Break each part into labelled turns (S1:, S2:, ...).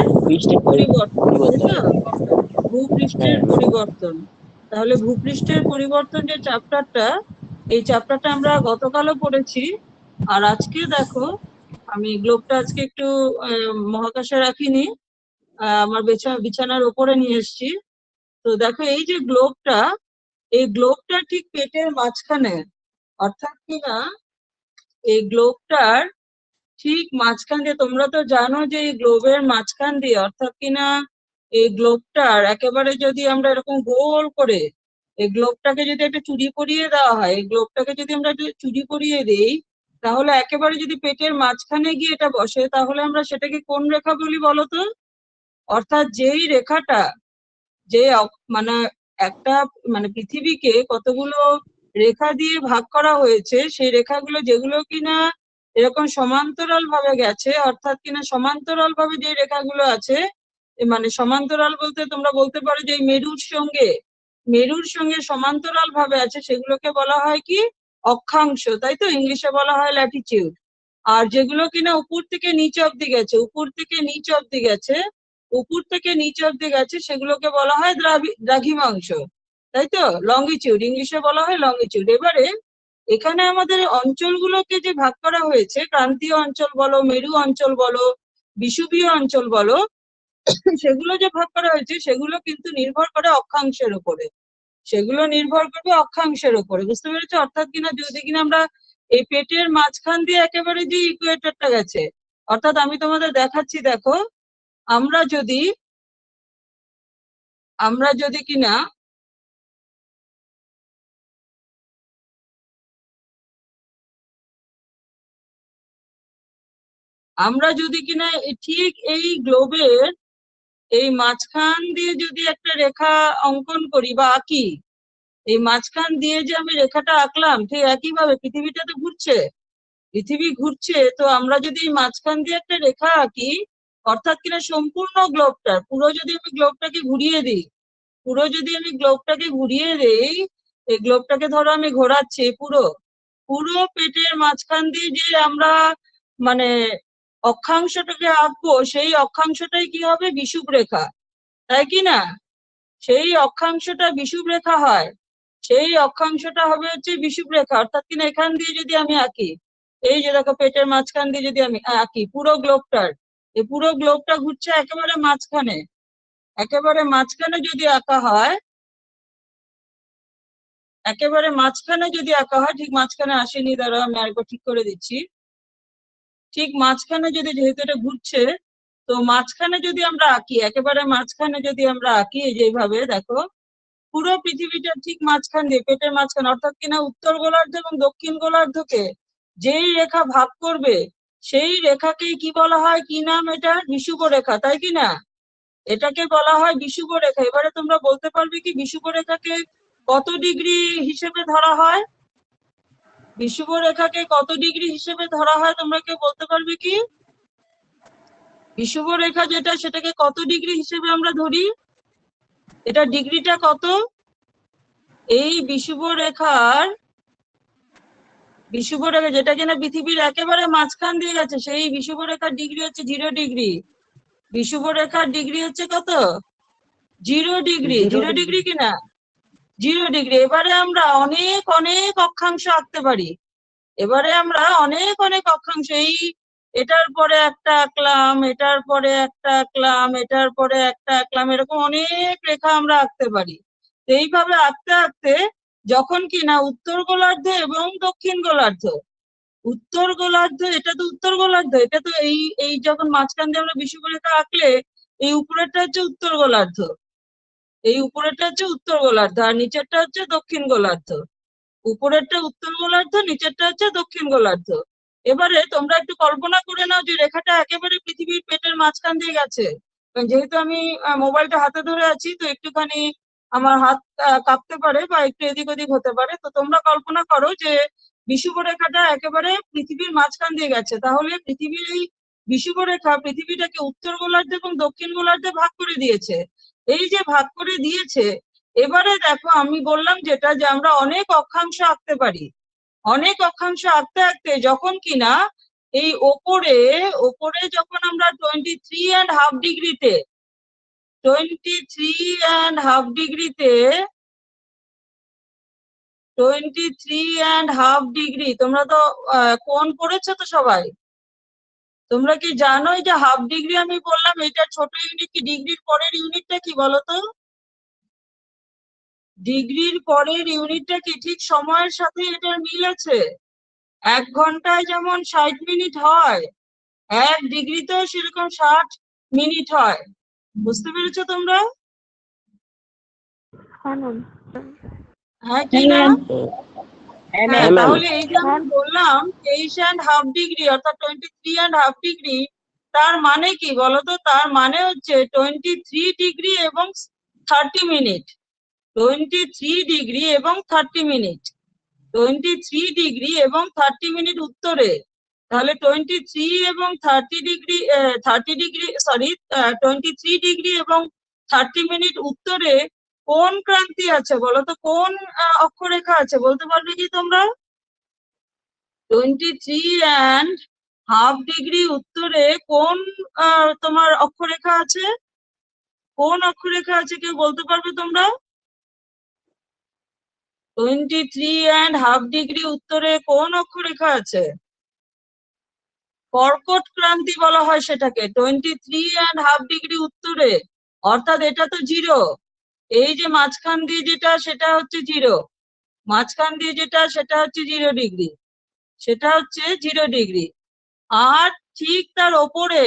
S1: ভূপৃষ্ঠের পরিবর্তন, তাই তো? ভূপৃষ্ঠের পরিবর্তন। তাহলে ভূপৃষ্ঠের পরিবর্তন যে চ্যাপ্টারটা, এই চ্যাপ্টারটা আমরা গতকালও পড়েছি। আর আজকে দেখো, আমি গ্লোবটা আজকে একটু মহাকাশে রাখিনি, আমার বিছানার উপরে নিয়ে এসেছি। তো দেখো, এই যে গ্লোবটা, এই গ্লোবটা ঠিক পেটের মাঝখানে, অর্থাৎ কিনা এই গ্লোবটার ঠিক মাঝখান দিয়ে, তোমরা তো জানো যে এই গ্লোবের মাঝখান দিয়ে, অর্থাৎ কিনা এই গ্লোবটার একেবারে যদি আমরা এরকম গোল করে এই গ্লোবটাকে যদি একটা চুড়ি পরিয়ে দেওয়া হয়, এই গ্লোবটাকে যদি আমরা একটা চুড়ি পরিয়ে দিই, তাহলে একেবারে যদি পেটের মাঝখানে গিয়ে এটা বসে, তাহলে আমরা সেটাকে কোন রেখা বলি বলতো? অর্থাৎ যেই রেখাটা, যে মানে একটা মানে পৃথিবীকে কতগুলো রেখা দিয়ে ভাগ করা হয়েছে, সেই রেখাগুলো যেগুলো কিনা এরকম সমান্তরাল ভাবে গেছে, অর্থাৎ কিনা সমান্তরাল ভাবে যে রেখাগুলো আছে, মানে সমান্তরাল বলতে তোমরা বলতে পারো যে মেরুর সঙ্গে সমান্তরাল ভাবে আছে, সেগুলোকে বলা হয় কি? অক্ষাংশ, তাই তো? ইংলিশে বলা হয় ল্যাটিটিউড। আর যেগুলো কিনা উপর থেকে নিচ অব্দি গেছে, উপর থেকে নিচ অব্দি গেছে, সেগুলোকে বলা হয় দ্রাঘিমাংশ, তাই তো? লঙ্গিটিউড, ইংলিশে বলা হয় লঙ্গিটিউড। এবারে এখানে আমাদের অঞ্চলগুলোকে যে ভাগ করা হয়েছে, ক্রান্তীয় অঞ্চল বলো, মেরু অঞ্চল বলো, বিষুবীয় অঞ্চল বলো, সেগুলো যে ভাগ করা হয়েছে, সেগুলো কিন্তু নির্ভর করে অক্ষাংশের উপরে, বুঝতে পেরেছো? অর্থাৎ কিনা যদি কিনা আমরা এই পেটের মাঝখান দিয়ে একেবারে যে ইকুয়েটরটা গেছে, অর্থাৎ আমি তোমাদের দেখাচ্ছি, দেখো, আমরা যদি কিনা ঠিক এই গ্লোবের এই মাঝখান দিয়ে যদি একটা রেখা অঙ্কন করি বা আঁকি, এই মাঝখান দিয়ে যে আমি রেখাটা আঁকলাম, ঠিক একইভাবে পৃথিবীটা তো পৃথিবী ঘুরছে, তো আমরা যদি এই মাঝখান দিয়ে একটা রেখা আঁকি, অর্থাৎ কিনা সম্পূর্ণ গ্লোবটার পুরো যদি আমি গ্লোবটাকে ঘুরিয়ে দিই, এই গ্লোবটাকে ধরো আমি ঘোরাচ্ছি, পুরো পেটের মাঝখান দিয়ে যে আমরা মানে অক্ষাংশটাকে আঁকবো, সেই অক্ষাংশটাই কি হবে? বিষুব রেখা, তাই কি না? সেই অক্ষাংশটা বিষুব রেখা হয়, সেই অক্ষাংশটা হবে হচ্ছে বিষুব রেখা। অর্থাৎ কিনা এখান দিয়ে যদি আমি আঁকি, এই যে দেখো পেটের মাঝখান দিয়ে যদি আমি আঁকি পুরো গ্লোবটা ঘুরছে একেবারে মাঝখানে যদি আঁকা হয়, ঠিক মাঝখানে আসেনি, দাঁড়াও আমি আরেকবার ঠিক করে দিচ্ছি। ঠিক মাঝখানে যদি, যেহেতু এটা ঘুরছে, তো মাঝখানে যদি আমরা আঁকি, একেবারে মাঝখানে যদি আমরা আঁকি, যেভাবে দেখো পুরো পৃথিবীটা ঠিক মাঝখান দিয়ে, পেটের মাঝখানে, অর্থাৎ কিনা উত্তর গোলার্ধ এবং দক্ষিণ গোলার্ধকে যেই রেখা ভাগ করবে, সেই রেখাকেই কি বলা হয়? কি নাম এটা? বিষুব রেখা, তাই কি না? এটাকে বলা হয় বিষুব রেখা। এবারে তোমরা বলতে পারবে কি বিষুব রেখাকে কত ডিগ্রি হিসেবে ধরা হয়? বিষুব রেখাকে কত ডিগ্রি হিসেবে ধরা হয়, তোমরা কেউ বলতে পারবে কি? বিষুব রেখা যেটা, সেটাকে কত ডিগ্রি হিসেবে আমরা ধরি? এটা ডিগ্রিটা কত? এই বিষুব রেখা যেটা কিনা পৃথিবীর একেবারে মাঝখান দিয়ে গেছে, সেই বিষুব রেখার ডিগ্রি হচ্ছে 0 ডিগ্রি। বিষুব রেখার ডিগ্রি হচ্ছে কত? 0 ডিগ্রি। 0 ডিগ্রি কিনা? 0 ডিগ্রি। এবারে আমরা অনেক অনেক অক্ষাংশ আঁকতে পারি। এই এটার পরে একটা আঁকলাম, এটার পরে একটা আঁকলাম, এটার পরে একটা আঁকলাম, এরকম অনেক রেখা আমরা আঁকতে পারি। এইভাবে আঁকতে আঁকতে যখন কিনা উত্তর গোলার্ধ এবং দক্ষিণ গোলার্ধ, এটা তো উত্তর গোলার্ধ, এটা তো এই যখন মাঝখান দিয়ে আমরা বিষুব রেখা আঁকলে, এই উপরেরটা হচ্ছে উত্তর গোলার্ধ, আর নিচেরটা হচ্ছে দক্ষিণ গোলার্ধ। উপরেরটা উত্তর গোলার্ধ, নিচেরটা হচ্ছে দক্ষিণ গোলার্ধ। এবারে তোমরা একটু কল্পনা করে নাও যে রেখাটা একেবারে পৃথিবীর পেটের মাঝখান দিয়ে গেছে। যেহেতু আমি মোবাইলটা হাতে ধরে আছি, তো একটুখানি আমার হাত কাঁপতে পারে বা একটু এদিক ওদিক হতে পারে, তো তোমরা কল্পনা করো যে বিষুব রেখাটা একেবারে পৃথিবীর মাঝখান দিয়ে গেছে। তাহলে পৃথিবীর এই বিষুব রেখা পৃথিবীটাকে উত্তর গোলার্ধ এবং দক্ষিণ গোলার্ধে ভাগ করে দিয়েছে। এই যে ভাগ করে দিয়েছে, এবারে দেখো আমি বললাম যেটা, যে আমরা অনেক অক্ষাংশ আঁকতে পারি। অনেক অক্ষাংশ আঁকতে আঁকতে যখন কিনা এই ওপরে ওপরে যখন আমরা 23.5 ডিগ্রিতে 23.5 ডিগ্রিতে 23.5 ডিগ্রি, তোমরা তো কোণ পড়েছো তো সবাই? তোমরা কি জানো এই যে হাফ ডিগ্রি আমি বললাম, এটা ছোট ইউনিট কি ডিগ্রির পরের ইউনিটটা কি বলো তো? ডিগ্রির পরের ইউনিটটা কি ঠিক সময়ের সাথে এটার মিল আছে? 1 ঘন্টায় যেমন 60 মিনিট হয়, 1 ডিগ্রিতেও সেরকম 60 মিনিট হয়। বুঝতে পেরেছো তোমরা? হ্যাঁ কি না? হ্যাঁ, তাহলে এই যে আমি বললাম 23.5 ডিগ্রি অর্থাৎ 23.5 ডিগ্রি, তার মানে কি বলতো? তার মানে হচ্ছে 23 ডিগ্রি এবং 30 মিনিট। 23 ডিগ্রি এবং 30 মিনিট, 23 ডিগ্রি এবং 30 মিনিট উত্তরে। তাহলে 23 এবং 30 ডিগ্রি 30 ডিগ্রি সরি 23 ডিগ্রি এবং 30 মিনিট উত্তরে কোন ক্রান্তি আছে বলতো? কোন অক্ষরেখা আছে বলতে পারবে কি তোমরা? 23.5 ডিগ্রি উত্তরে কোন তোমার অক্ষরেখা আছে? কোন অক্ষরেখা আছে কেউ বলতে পারবে তোমরা? 23.5 ডিগ্রি উত্তরে কোন অক্ষরেখা আছে? কর্কট ক্রান্তি বলা হয় সেটাকে 23.5 ডিগ্রি উত্তরে, অর্থাৎ এটা তো 0। এই যে মাঝখান দিয়ে যেটা সেটা হচ্ছে 0, মাঝখান দিয়ে যেটা সেটা হচ্ছে 0 ডিগ্রি, সেটা হচ্ছে 0 ডিগ্রি। আর ঠিক তার ওপরে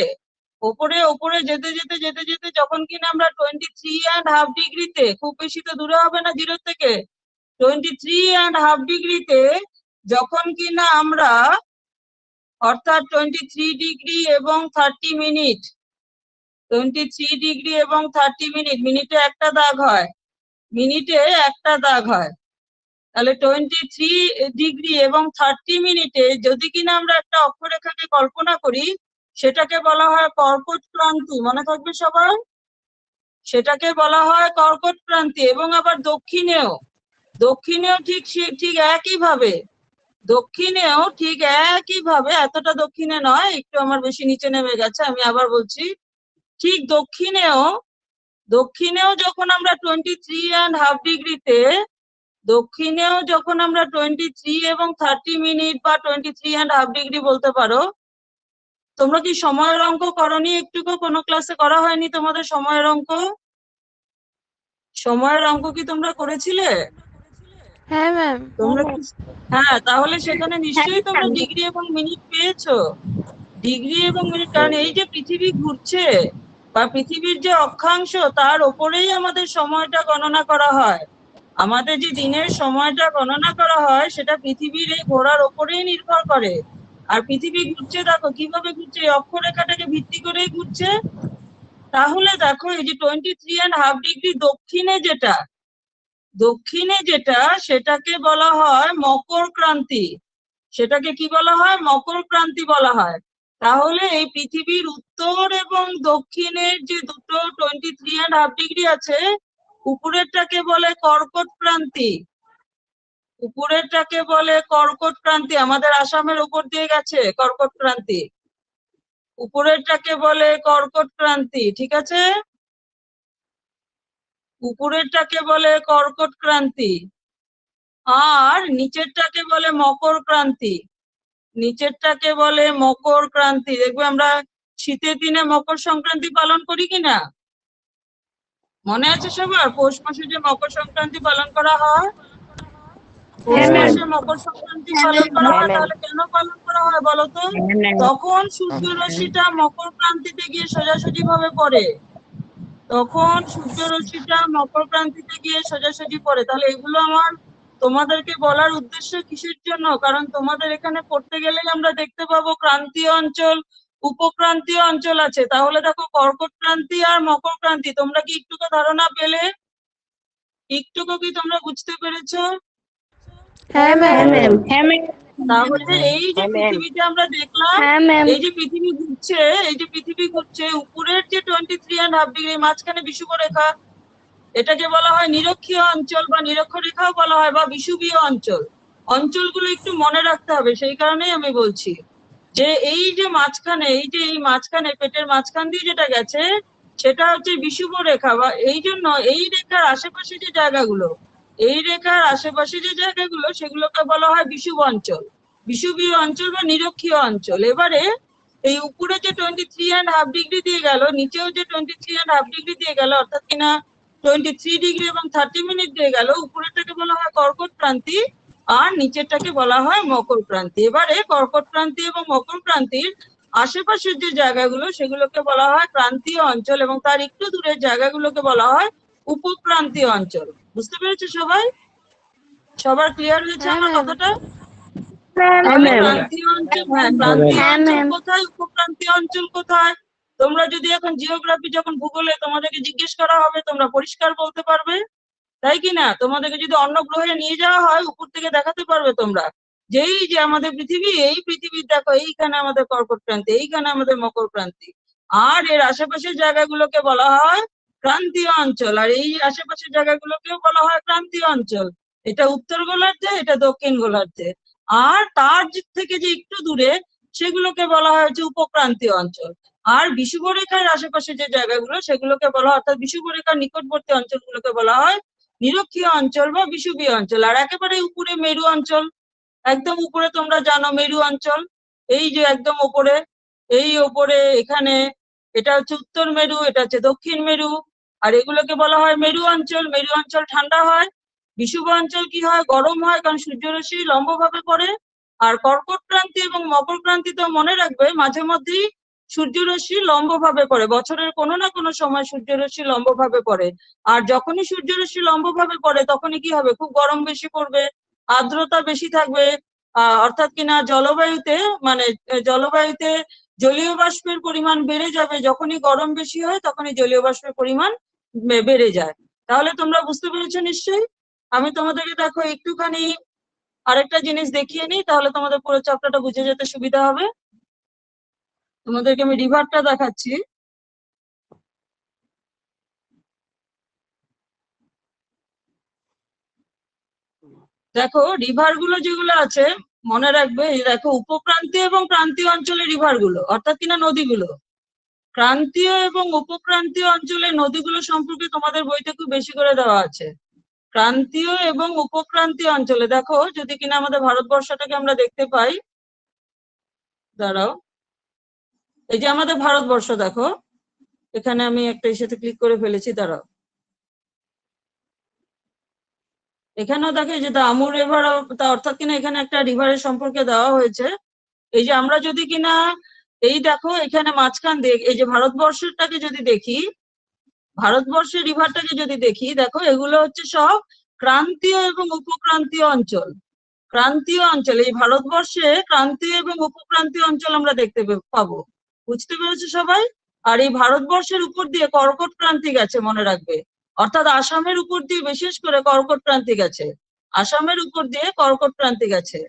S1: ওপরে ওপরে যেতে যেতে যেতে যেতে যখন কিনা আমরা 23.5 ডিগ্রিতে, খুব বেশি তো দূরে হবে না 0 থেকে, 23.5 ডিগ্রিতে যখন কিনা আমরা অর্থাৎ 23 ডিগ্রি এবং 30 মিনিট, 23 ডিগ্রি এবং 30 মিনিট, মিনিটে একটা দাগ হয়, মিনিটে একটা দাগ হয়। তাহলে 23 ডিগ্রি এবং 30 মিনিটে যদি কিনা আমরা একটা অক্ষরেখাকে কল্পনা করি, সেটাকে বলা হয় কর্কট ক্রান্তি। মনে থাকবে সবার? সেটাকে বলা হয় কর্কট ক্রান্তি। এবং আবার দক্ষিণেও দক্ষিণেও ঠিক ঠিক একইভাবে, দক্ষিণেও ঠিক একইভাবে, এতটা দক্ষিণে নয়, একটু আমার বেশি নিচে নেমে গেছে, আমি আবার বলছি, ঠিক দক্ষিণেও দক্ষিণেও যখন আমরা 23.5 ডিগ্রিতে, দক্ষিণেও যখন আমরা 23 এবং 30 মিনিট বা 23.5 ডিগ্রি বলতে পারো। তোমরা কি সময়ের অঙ্ক করনি? একটুকু কোনো ক্লাসে করা হয়নি তোমাদের সময়ের অঙ্ক? সময়ের অঙ্ক কি তোমরা করেছিলে?
S2: হ্যাঁ ম্যাম।
S1: তোমরা কি? হ্যাঁ, তাহলে সেখানে নিশ্চয়ই তোমরা ডিগ্রি এবং মিনিট পেয়েছো। ডিগ্রি এবং মিনিট, কারণ এই যে পৃথিবী ঘুরছে বা পৃথিবীর যে অক্ষাংশ, তার উপরেই আমাদের সময়টা গণনা করা হয়। আমাদের যে দিনের সময়টা গণনা করা হয় সেটা পৃথিবীর এই ঘোরার উপরেই নির্ভর করে। আর পৃথিবী ঘুরছে, দেখো কিভাবে ঘুরছে, এই অক্ষরেখাটাকে ভিত্তি করেই ঘুরছে। তাহলে দেখো এই যে 23.5 ডিগ্রি দক্ষিণে যেটা সেটাকে বলা হয় মকর ক্রান্তি। সেটাকে কি বলা হয়? মকর ক্রান্তি বলা হয়। তাহলে এই পৃথিবীর উত্তর এবং দক্ষিণের যে দুটো 23.5 ডিগ্রি আছে, উপরেরটাকে বলে কর্কট ক্রান্তি, উপরেরটাকে বলে কর্কট ক্রান্তি। আমাদের আসামের উপর দিয়ে গেছে কর্কট ক্রান্তি, উপরেরটাকে বলে কর্কট ক্রান্তি, ঠিক আছে? উপরেরটাকে বলে কর্কট ক্রান্তি, আর নিচেরটাকে বলে মকর ক্রান্তি, নিচেরটাকে বলে মকর ক্রান্তি। দেখবে আমরা শীতের দিনে মকর সংক্রান্তি পালন করি কিনা, মনে আছে সবার? পৌষ মাসে যে মকর সংক্রান্তি পালন করা হয়, পৌষ মাসে মকর সংক্রান্তি পালন করা হয়। তাহলে কেন পালন করা হয় বলতো? তখন সূর্য রশ্মিটা মকর ক্রান্তিতে গিয়ে সোজাসুজি ভাবে পড়ে, তখন সূর্য রশ্মিটা মকর ক্রান্তিতে গিয়ে সোজাসুজি পড়ে। তাহলে এগুলো আমার তোমাদেরকে বলার উদ্দেশ্য কিসের জন্য? কারণ তোমাদের এখানে পড়তে গেলে আমরা দেখতে পাবো ক্রান্তীয় অঞ্চল, উপক্রান্তীয় অঞ্চল আছে। তাহলে দেখো কর্কট ক্রান্তি আর মকর ক্রান্তি, তোমরা কি একটুকু ধারণা পেলে? একটুকু কি তোমরা বুঝতে পেরেছো?
S2: হ্যাঁ ম্যাম।
S1: তাহলে এই যে পৃথিবীতে আমরা দেখলাম, এই যে পৃথিবী ঘুরছে, এই যে পৃথিবী ঘুরছে, উপরের যে 23.5 ডিগ্রি, মাঝখানে বিষুবরেখা, এটাকে বলা হয় নিরক্ষীয় অঞ্চল বা নিরক্ষরেখাও বলা হয় বা বিষুবীয় অঞ্চল। অঞ্চলগুলো একটু মনে রাখতে হবে, সেই কারণেই আমি বলছি। যে এই যে মাঝখানে এই মাঝখানে পেটের মাঝখান দিয়ে যেটা গেছে সেটা হচ্ছে বিষুব রেখা, বা এই জন্য এই রেখার আশেপাশে যে জায়গাগুলো, এই রেখার আশেপাশে যে জায়গাগুলো সেগুলোকে বলা হয় বিষুব অঞ্চল, বিষুবীয় অঞ্চল বা নিরক্ষীয় অঞ্চল। এবারে এই উপরে যে 23.5 ডিগ্রি দিয়ে গেল, নিচেও যে 23.5 ডিগ্রি দিয়ে গেল, অর্থাৎ কিনা 23 ডিগ্রি এবং 30 মিনিট দিয়ে গেল, উপরেরটাকে বলা হয় কর্কট ক্রান্তি আর নিচেরটাকে বলা হয় মকর ক্রান্তি। এবারে কর্কট ক্রান্তি এবং মকর ক্রান্তির আশেপাশের যে জায়গাগুলো সেগুলোকে বলা হয় ক্রান্তীয় অঞ্চল, এবং তার একটু দূরের জায়গাগুলোকে বলা হয় উপক্রান্তীয় অঞ্চল। বুঝতে পেরেছো সবাই? সবার ক্লিয়ার হয়েছে
S2: হ্যাঁ
S1: আমার
S2: ম্যাম।
S1: কথাটা?
S2: হ্যাঁ
S1: তাহলে
S2: ম্যাম।
S1: ক্রান্তীয় অঞ্চল, হ্যাঁ ক্রান্তীয়
S2: হ্যাঁ
S1: অঞ্চল
S2: ম্যাম।
S1: কোথায়, উপক্রান্তীয় অঞ্চল কোথায়? তোমরা যদি এখন জিওগ্রাফি যখন ভূগোলে তোমাদেরকে জিজ্ঞেস করা হবে তোমরা পরিষ্কার বলতে পারবে, তাই কি না? তোমাদেরকে যদি অন্য গ্রহে নিয়ে যাওয়া হয় উপর থেকে দেখাতে পারবে তোমরা যে এই যে আমাদের পৃথিবী, এই পৃথিবীর দেখো এইখানে আমাদের কর্কট ক্রান্তি, এইখানে আমাদের মকর ক্রান্তি, আর এর আশেপাশের জায়গাগুলোকে বলা হয় ক্রান্তীয় অঞ্চল, আর এই আশেপাশের জায়গাগুলোকেও বলা হয় ক্রান্তীয় অঞ্চল। এটা উত্তর গোলার্ধে, এটা দক্ষিণ গোলার্ধে। আর তার থেকে যে একটু দূরে সেগুলোকে বলা হয় হচ্ছে উপক্রান্তীয় অঞ্চল। আর বিষুবরেখার আশেপাশে যে জায়গাগুলো সেগুলোকে বলা হয়, অর্থাৎ বিষুবরেখার নিকটবর্তী অঞ্চলগুলোকে বলা হয় নিরক্ষীয় অঞ্চল বা বিষুবীয় অঞ্চল। আর একেবারে উপরে মেরু অঞ্চল, একদম উপরে তোমরা জানো মেরু অঞ্চল, এই যে একদম উপরে, এই উপরে এখানে, এটা হচ্ছে উত্তর মেরু, এটা হচ্ছে দক্ষিণ মেরু, আর এগুলোকে বলা হয় মেরু অঞ্চল। মেরু অঞ্চল ঠান্ডা হয়, বিষুব অঞ্চল কি হয়, গরম হয়, কারণ সূর্যরশ্মি লম্বভাবে পড়ে। আর কর্কট ক্রান্তি এবং মকর ক্রান্তি তো মনে রাখবে মাঝে মধ্যেই সূর্যরশ্মি লম্বভাবে পড়ে, বছরের কোনো না কোনো সময় সূর্যরশ্মি লম্বভাবে পড়ে। আর যখনই সূর্যরশ্মি লম্বভাবে পড়ে তখনই কি হবে, খুব গরম বেশি পড়বে, আর্দ্রতা বেশি থাকবে, অর্থাৎ কিনা জলবায়ুতে মানে জলবায়ুতে জলীয় বাষ্পের পরিমাণ বেড়ে যাবে। যখনই গরম বেশি হয় তখনই জলীয় বাষ্পের পরিমাণ বেড়ে যায়। তাহলে তোমরা বুঝতে পেরেছো নিশ্চয়ই? আমি তোমাদেরকে দেখো একটুখানি আরেকটা জিনিস দেখিয়ে নিই, তাহলে তোমাদের পুরো চ্যাপ্টারটা বুঝে যেতে সুবিধা হবে। তোমাদেরকে আমি রিভারটা দেখাচ্ছি। দেখো রিভার গুলো যেগুলো আছে মনে রাখবে, এই দেখো উপক্রান্তীয় এবং ক্রান্তীয় অঞ্চলের রিভার গুলো, অর্থাৎ কিনা নদীগুলো। ক্রান্তীয় এবং উপক্রান্তীয় অঞ্চলের নদীগুলো সম্পর্কে তোমাদের বইতে খুব বেশি করে দেওয়া আছে। ক্রান্তীয় এবং উপক্রান্তীয় অঞ্চলে দেখো, যদি কিনা আমাদের ভারতবর্ষটাকে আমরা দেখতে পাই, দাঁড়াও, এই যে আমাদের ভারতবর্ষ দেখো, এখানে আমি একটা ইসেতে ক্লিক করে ফেলেছি, দাঁড়াও, এখানেও দেখো যে দ্য আমুর রিভার, অর্থাৎ কিনা এখানে একটা রিভারের সম্পর্কে দেওয়া হয়েছে। এই যে আমরা যদি কিনা এই দেখো এখানে মাঝখান দিয়ে এই যে ভারতবর্ষটাকে যদি দেখি, ভারতবর্ষের রিভারটাকে যদি দেখি, দেখো এগুলো হচ্ছে সব ক্রান্তীয় এবং উপক্রান্তীয় অঞ্চল। ক্রান্তীয় অঞ্চল, এই ভারতবর্ষে ক্রান্তীয় এবং উপক্রান্তীয় অঞ্চল আমরা দেখতে পাবো। বুঝতে পেরেছো সবাই? আর এই ভারতবর্ষের উপর দিয়ে কর্কট ক্রান্তি গেছে মনে রাখবে, অর্থাৎ আসামের উপর দিয়ে বিশেষ করে কর্কট ক্রান্তি গেছে, আসামের উপর দিয়ে কর্কট ক্রান্তি গেছে।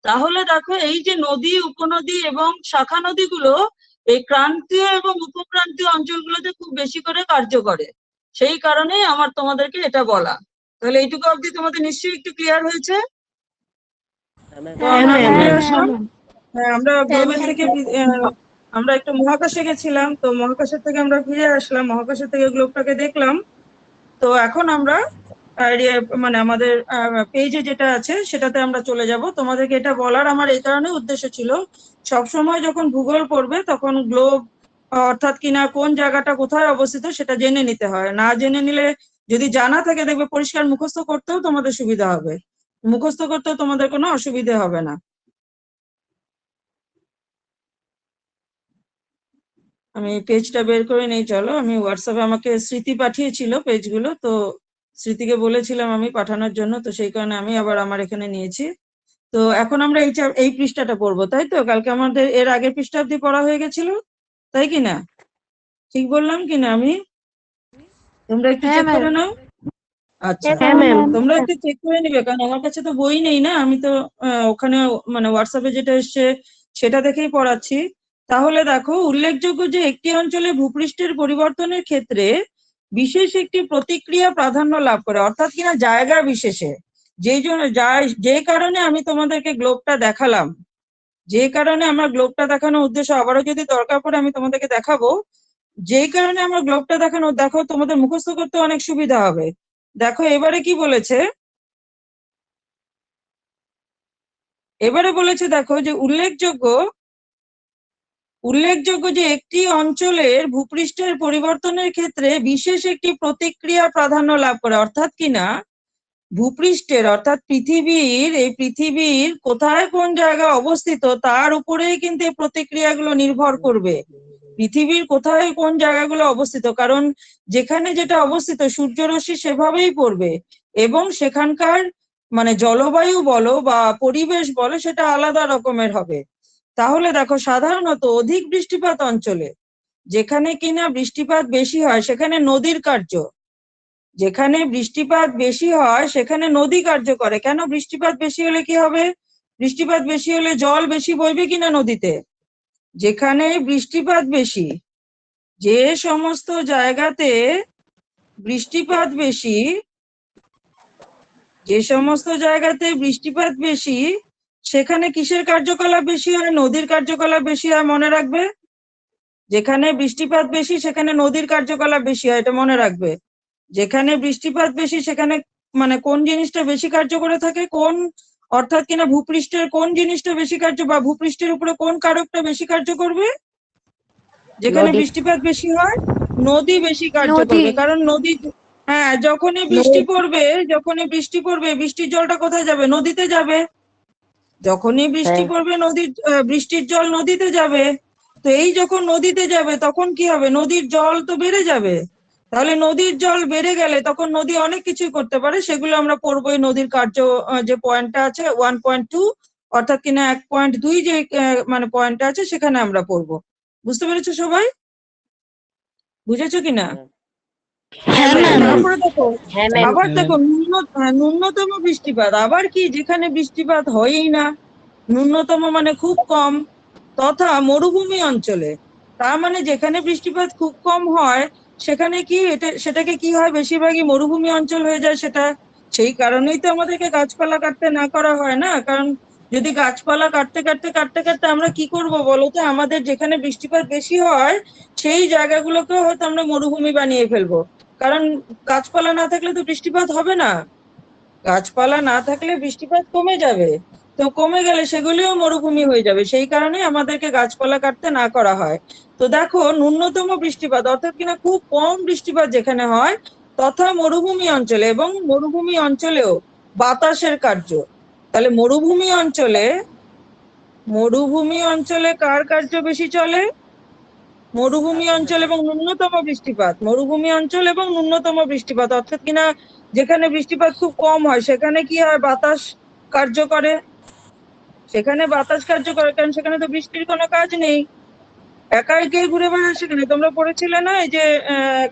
S1: তাহলে দেখো এই যে নদী, উপনদী এবং শাখা নদীগুলো এই ক্রান্তীয় এবং উপক্রান্তীয় অঞ্চলগুলোতে খুব বেশি করে কার্য করে, সেই কারণেই আমার তোমাদেরকে এটা বলা। তাহলে এইটুকু অবধি তোমাদের নিশ্চয়ই একটু ক্লিয়ার হয়েছে? তো
S2: হ্যাঁ
S1: আমরা ফিরে
S2: ম্যাম।
S1: আসলাম। আমরা গ্লোবেল থেকে আমরা একটু মহাকাশে গেছিলাম, তো মহাকাশের থেকে আমরা ফিরে আসলাম, মহাকাশের থেকে গ্লোবটাকে দেখলাম। তো এখন আমরা মানে আমাদের পেজে যেটা আছে সেটাতে আমরা চলে যাব। তোমাদেরকে এটা বলার আমার এই কারণে উদ্দেশ্য ছিল, সবসময় যখন ভূগোল পড়বে তখন গ্লোব অর্থাৎ কিনা কোন জায়গাটা কোথায় অবস্থিত সেটা জেনে নিতে হয়। না জেনে নিলে, যদি জানা থাকে দেখবে পরিষ্কার মুখস্থ করতেও তোমাদের সুবিধা হবে, মুখস্থ করতেও তোমাদের কোনো অসুবিধে হবে না। আমি পেজটা বের করে নেই, চলো। আমি হোয়াটসঅ্যাপে, আমাকে স্মৃতি পাঠিয়েছিল পেজগুলো, তো স্মৃতিকে বলেছিলাম আমি পাঠানোর জন্য, তো সেই কারণে আমি আবার আমার এখানে নিয়েছি। তো এখন আমরা এই পৃষ্ঠাটা পড়বো, তাই তো? কালকে আমাদের এর আগের পৃষ্ঠা অব্দি পড়া হয়ে গেছিল, তাই কি না? ঠিক বললাম কি না আমি? তোমরা একটু
S2: হ্যাঁ
S1: চেক
S2: ম্যাম।
S1: করে নাও। আচ্ছা,
S2: হ্যাঁ ম্যাম।
S1: তোমরা একটু চেক করে নিবে, কারণ আমার কাছে তো বই নেই না, আমি তো ওখানে মানে হোয়াটসঅ্যাপে যেটা এসছে সেটা দেখেই পড়াচ্ছি। তাহলে দেখো, উল্লেখযোগ্য যে একটি অঞ্চলে ভূপৃষ্ঠের পরিবর্তনের ক্ষেত্রে বিশেষ একটি প্রতিক্রিয়া প্রাধান্য লাভ করে, অর্থাৎ কিনা জায়গা বিশেষে, যে কারণে আমি তোমাদেরকে গ্লোবটা দেখালাম, যে কারণে আমার গ্লোবটা দেখানোর উদ্দেশ্য, আবারও যদি দরকার পড়ে আমি তোমাদেরকে দেখাবো, যেই কারণে আমার গ্লোবটা দেখানো, দেখো তোমাদের মুখস্থ করতে অনেক সুবিধা হবে। দেখো এবারে কি বলেছে, এবারে বলেছে দেখো যে উল্লেখযোগ্য যে একটি অঞ্চলের ভূপৃষ্ঠের পরিবর্তনের ক্ষেত্রে বিশেষ একটি প্রতিক্রিয়া প্রাধান্য লাভ করে। অর্থাৎ কিনা ভূপৃষ্ঠের অর্থাৎ পৃথিবীর কোথায় কোন জায়গা অবস্থিত তার উপরেই কিন্তু এই প্রতিক্রিয়াগুলো নির্ভর করবে। পৃথিবীর কোথায় কোন জায়গাগুলো অবস্থিত, কারণ যেখানে যেটা অবস্থিত সূর্যরশ্মি সেভাবেই পড়বে এবং সেখানকার মানে জলবায়ু বলো বা পরিবেশ বলো সেটা আলাদা রকমের হবে। তাহলে দেখো সাধারণত অধিক বৃষ্টিপাত অঞ্চলে যেখানে কিনা বৃষ্টিপাত বেশি হয় সেখানে নদীর কার্য, যেখানে বৃষ্টিপাত বেশি হয় সেখানে নদী কার্য করে। কেন? বৃষ্টিপাত বেশি হলে কি হবে? বৃষ্টিপাত বেশি হলে জল বেশি বইবে কিনা নদীতে। যেখানে বৃষ্টিপাত বেশি, যে সমস্ত জায়গাতে বৃষ্টিপাত বেশি, যে সমস্ত জায়গাতে বৃষ্টিপাত বেশি সেখানে কিসের কার্যকলাপ বেশি হয়? নদীর কার্যকলাপ বেশি হয়, মনে রাখবে। যেখানে বৃষ্টিপাত বেশি সেখানে নদীর কার্যকলাপ বেশি হয়, এটা মনে রাখবে। যেখানে বৃষ্টিপাত বেশি সেখানে মানে কোন জিনিসটা বেশি কার্য করে থাকে, কোন অর্থাৎ কিনা ভূপৃষ্ঠের কোন জিনিসটা বেশি কার্য বা ভূপৃষ্ঠের উপরে কোন কারকটা বেশি কার্য করবে? যেখানে
S3: নদী।
S1: বৃষ্টিপাত বেশি হয় নদী বেশি কার্য
S2: নদী।
S1: করবে, কারণ নদী, হ্যাঁ, যখনই বৃষ্টি পড়বে বৃষ্টির জলটা কোথায় যাবে? নদীতে যাবে। যখনই বৃষ্টি
S3: হ্যাঁ।
S1: পড়বে বৃষ্টির জল নদীতে যাবে। তো এই যখন নদীতে যাবে তখন কি হবে? নদীর জল তো বেড়ে যাবে। তাহলে নদীর জল বেড়ে গেলে তখন নদী অনেক কিছুই করতে পারে, সেগুলো আমরা পড়বোই। নদীর কার্য যে পয়েন্টটা আছে 1.2 অর্থাৎ কিনা 1.2 যে মানে পয়েন্টটা আছে সেখানে আমরা পড়বো। বুঝতে পেরেছো সবাই? বুঝেছো কিনা?
S2: হ্যাঁ ম্যাম।
S1: তারপরে দেখো,
S3: হ্যাঁ ম্যাম।
S1: আবার দেখো ন্যূনতম বৃষ্টিপাত আবার কি? যেখানে বৃষ্টিপাত হয়ই না, ন্যূনতম মানে খুব কম, তথা মরুভূমি অঞ্চলে। তার মানে যেখানে বৃষ্টিপাত খুব কম হয় সেখানে কি সেটাকে কি হয়? বেশিরভাগই মরুভূমি অঞ্চল হয়ে যায় সেটা। সেই কারণেই তো আমাদেরকে গাছপালা কাটতে না করা হয় না, কারণ যদি গাছপালা কাটতে কাটতে কাটতে কাটতে আমরা কি করব বলতো, আমাদের যেখানে বৃষ্টিপাত বেশি হয় সেই জায়গাগুলোকে হয়তো আমরা মরুভূমি বানিয়ে ফেলবো। কারণ গাছপালা না থাকলে তো বৃষ্টিপাত হবে না, গাছপালা না থাকলে বৃষ্টিপাত কমে যাবে। তো কমে গেলে সেগুলিও মরুভূমি হয়ে যাবে, সেই কারণে আমাদেরকে গাছপালা কাটতে না করা হয়। তো দেখো ন্যূনতম বৃষ্টিপাত অর্থাৎ কিনা খুব কম বৃষ্টিপাত যেখানে হয় তথা মরুভূমি অঞ্চলে, এবং মরুভূমি অঞ্চলেও বাতাসের কার্য। তাহলে মরুভূমি অঞ্চলে কার কার্য বেশি চলে? মরুভূমি অঞ্চল এবং ন্যূনতম বৃষ্টিপাত, মরুভূমি অঞ্চল এবং ন্যূনতম বৃষ্টিপাত অর্থাৎ কিনা যেখানে বৃষ্টিপাত খুব কম হয় সেখানে কি হয়? বাতাস কার্য করে। সেখানে বাতাস কার্য করে, কারণ সেখানে তো বৃষ্টির কোনো কাজ নেই, একা একাই ঘুরে বেড়ায় সেখানে। তোমরা পড়েছিলে না এই যে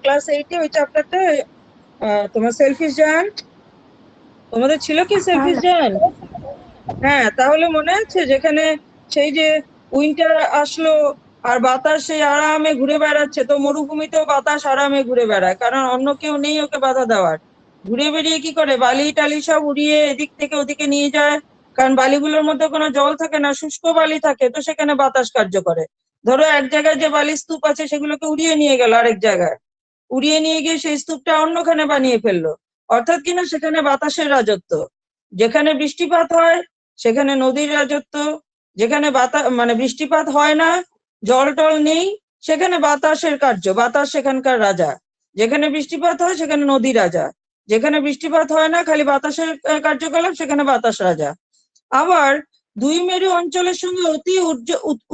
S1: ক্লাস 8-এ ওই চ্যাপ্টারটা, তোমার সেলফিশ জায়ান্ট, তোমাদের ছিল কি
S2: হ্যাঁ
S1: সেলফিশ জায়ান্ট? হ্যাঁ, তাহলে মনে আছে যেখানে সেই যে উইন্টার আসলো আর বাতাস সেই আরামে ঘুরে বেড়াচ্ছে, তো মরুভূমিতেও বাতাস আরামে ঘুরে বেড়ায়, কারণ অন্য কেউ নেই ওকে বাধা দেওয়ার। ঘুরে বেরিয়ে কি করে? বালি টালি সব উড়িয়ে এদিক থেকে ওদিকে নিয়ে যায়, কারণ বালিগুলোর মধ্যে কোনো জল থাকে না, শুষ্ক বালি থাকে, তো সেখানে বাতাস কার্য করে। ধরো এক জায়গায় যে বালি স্তূপ আছে সেগুলোকে উড়িয়ে নিয়ে গেল আরেক জায়গায়, উড়িয়ে নিয়ে গিয়ে সেই স্তূপটা অন্যখানে বানিয়ে ফেললো, অর্থাৎ কিনা সেখানে বাতাসের রাজত্ব। যেখানে বৃষ্টিপাত হয় সেখানে নদীর রাজত্ব, যেখানে মানে বৃষ্টিপাত হয় না, জল টল নেই, সেখানে বাতাসের কার্য, বাতাস সেখানকার রাজা। যেখানে বৃষ্টিপাত হয় সেখানে নদী রাজা, যেখানে বৃষ্টিপাত হয় না খালি বাতাসের কার্যকলাপ সেখানে বাতাস রাজা। আবার দুই মেরু অঞ্চলের সঙ্গে অতি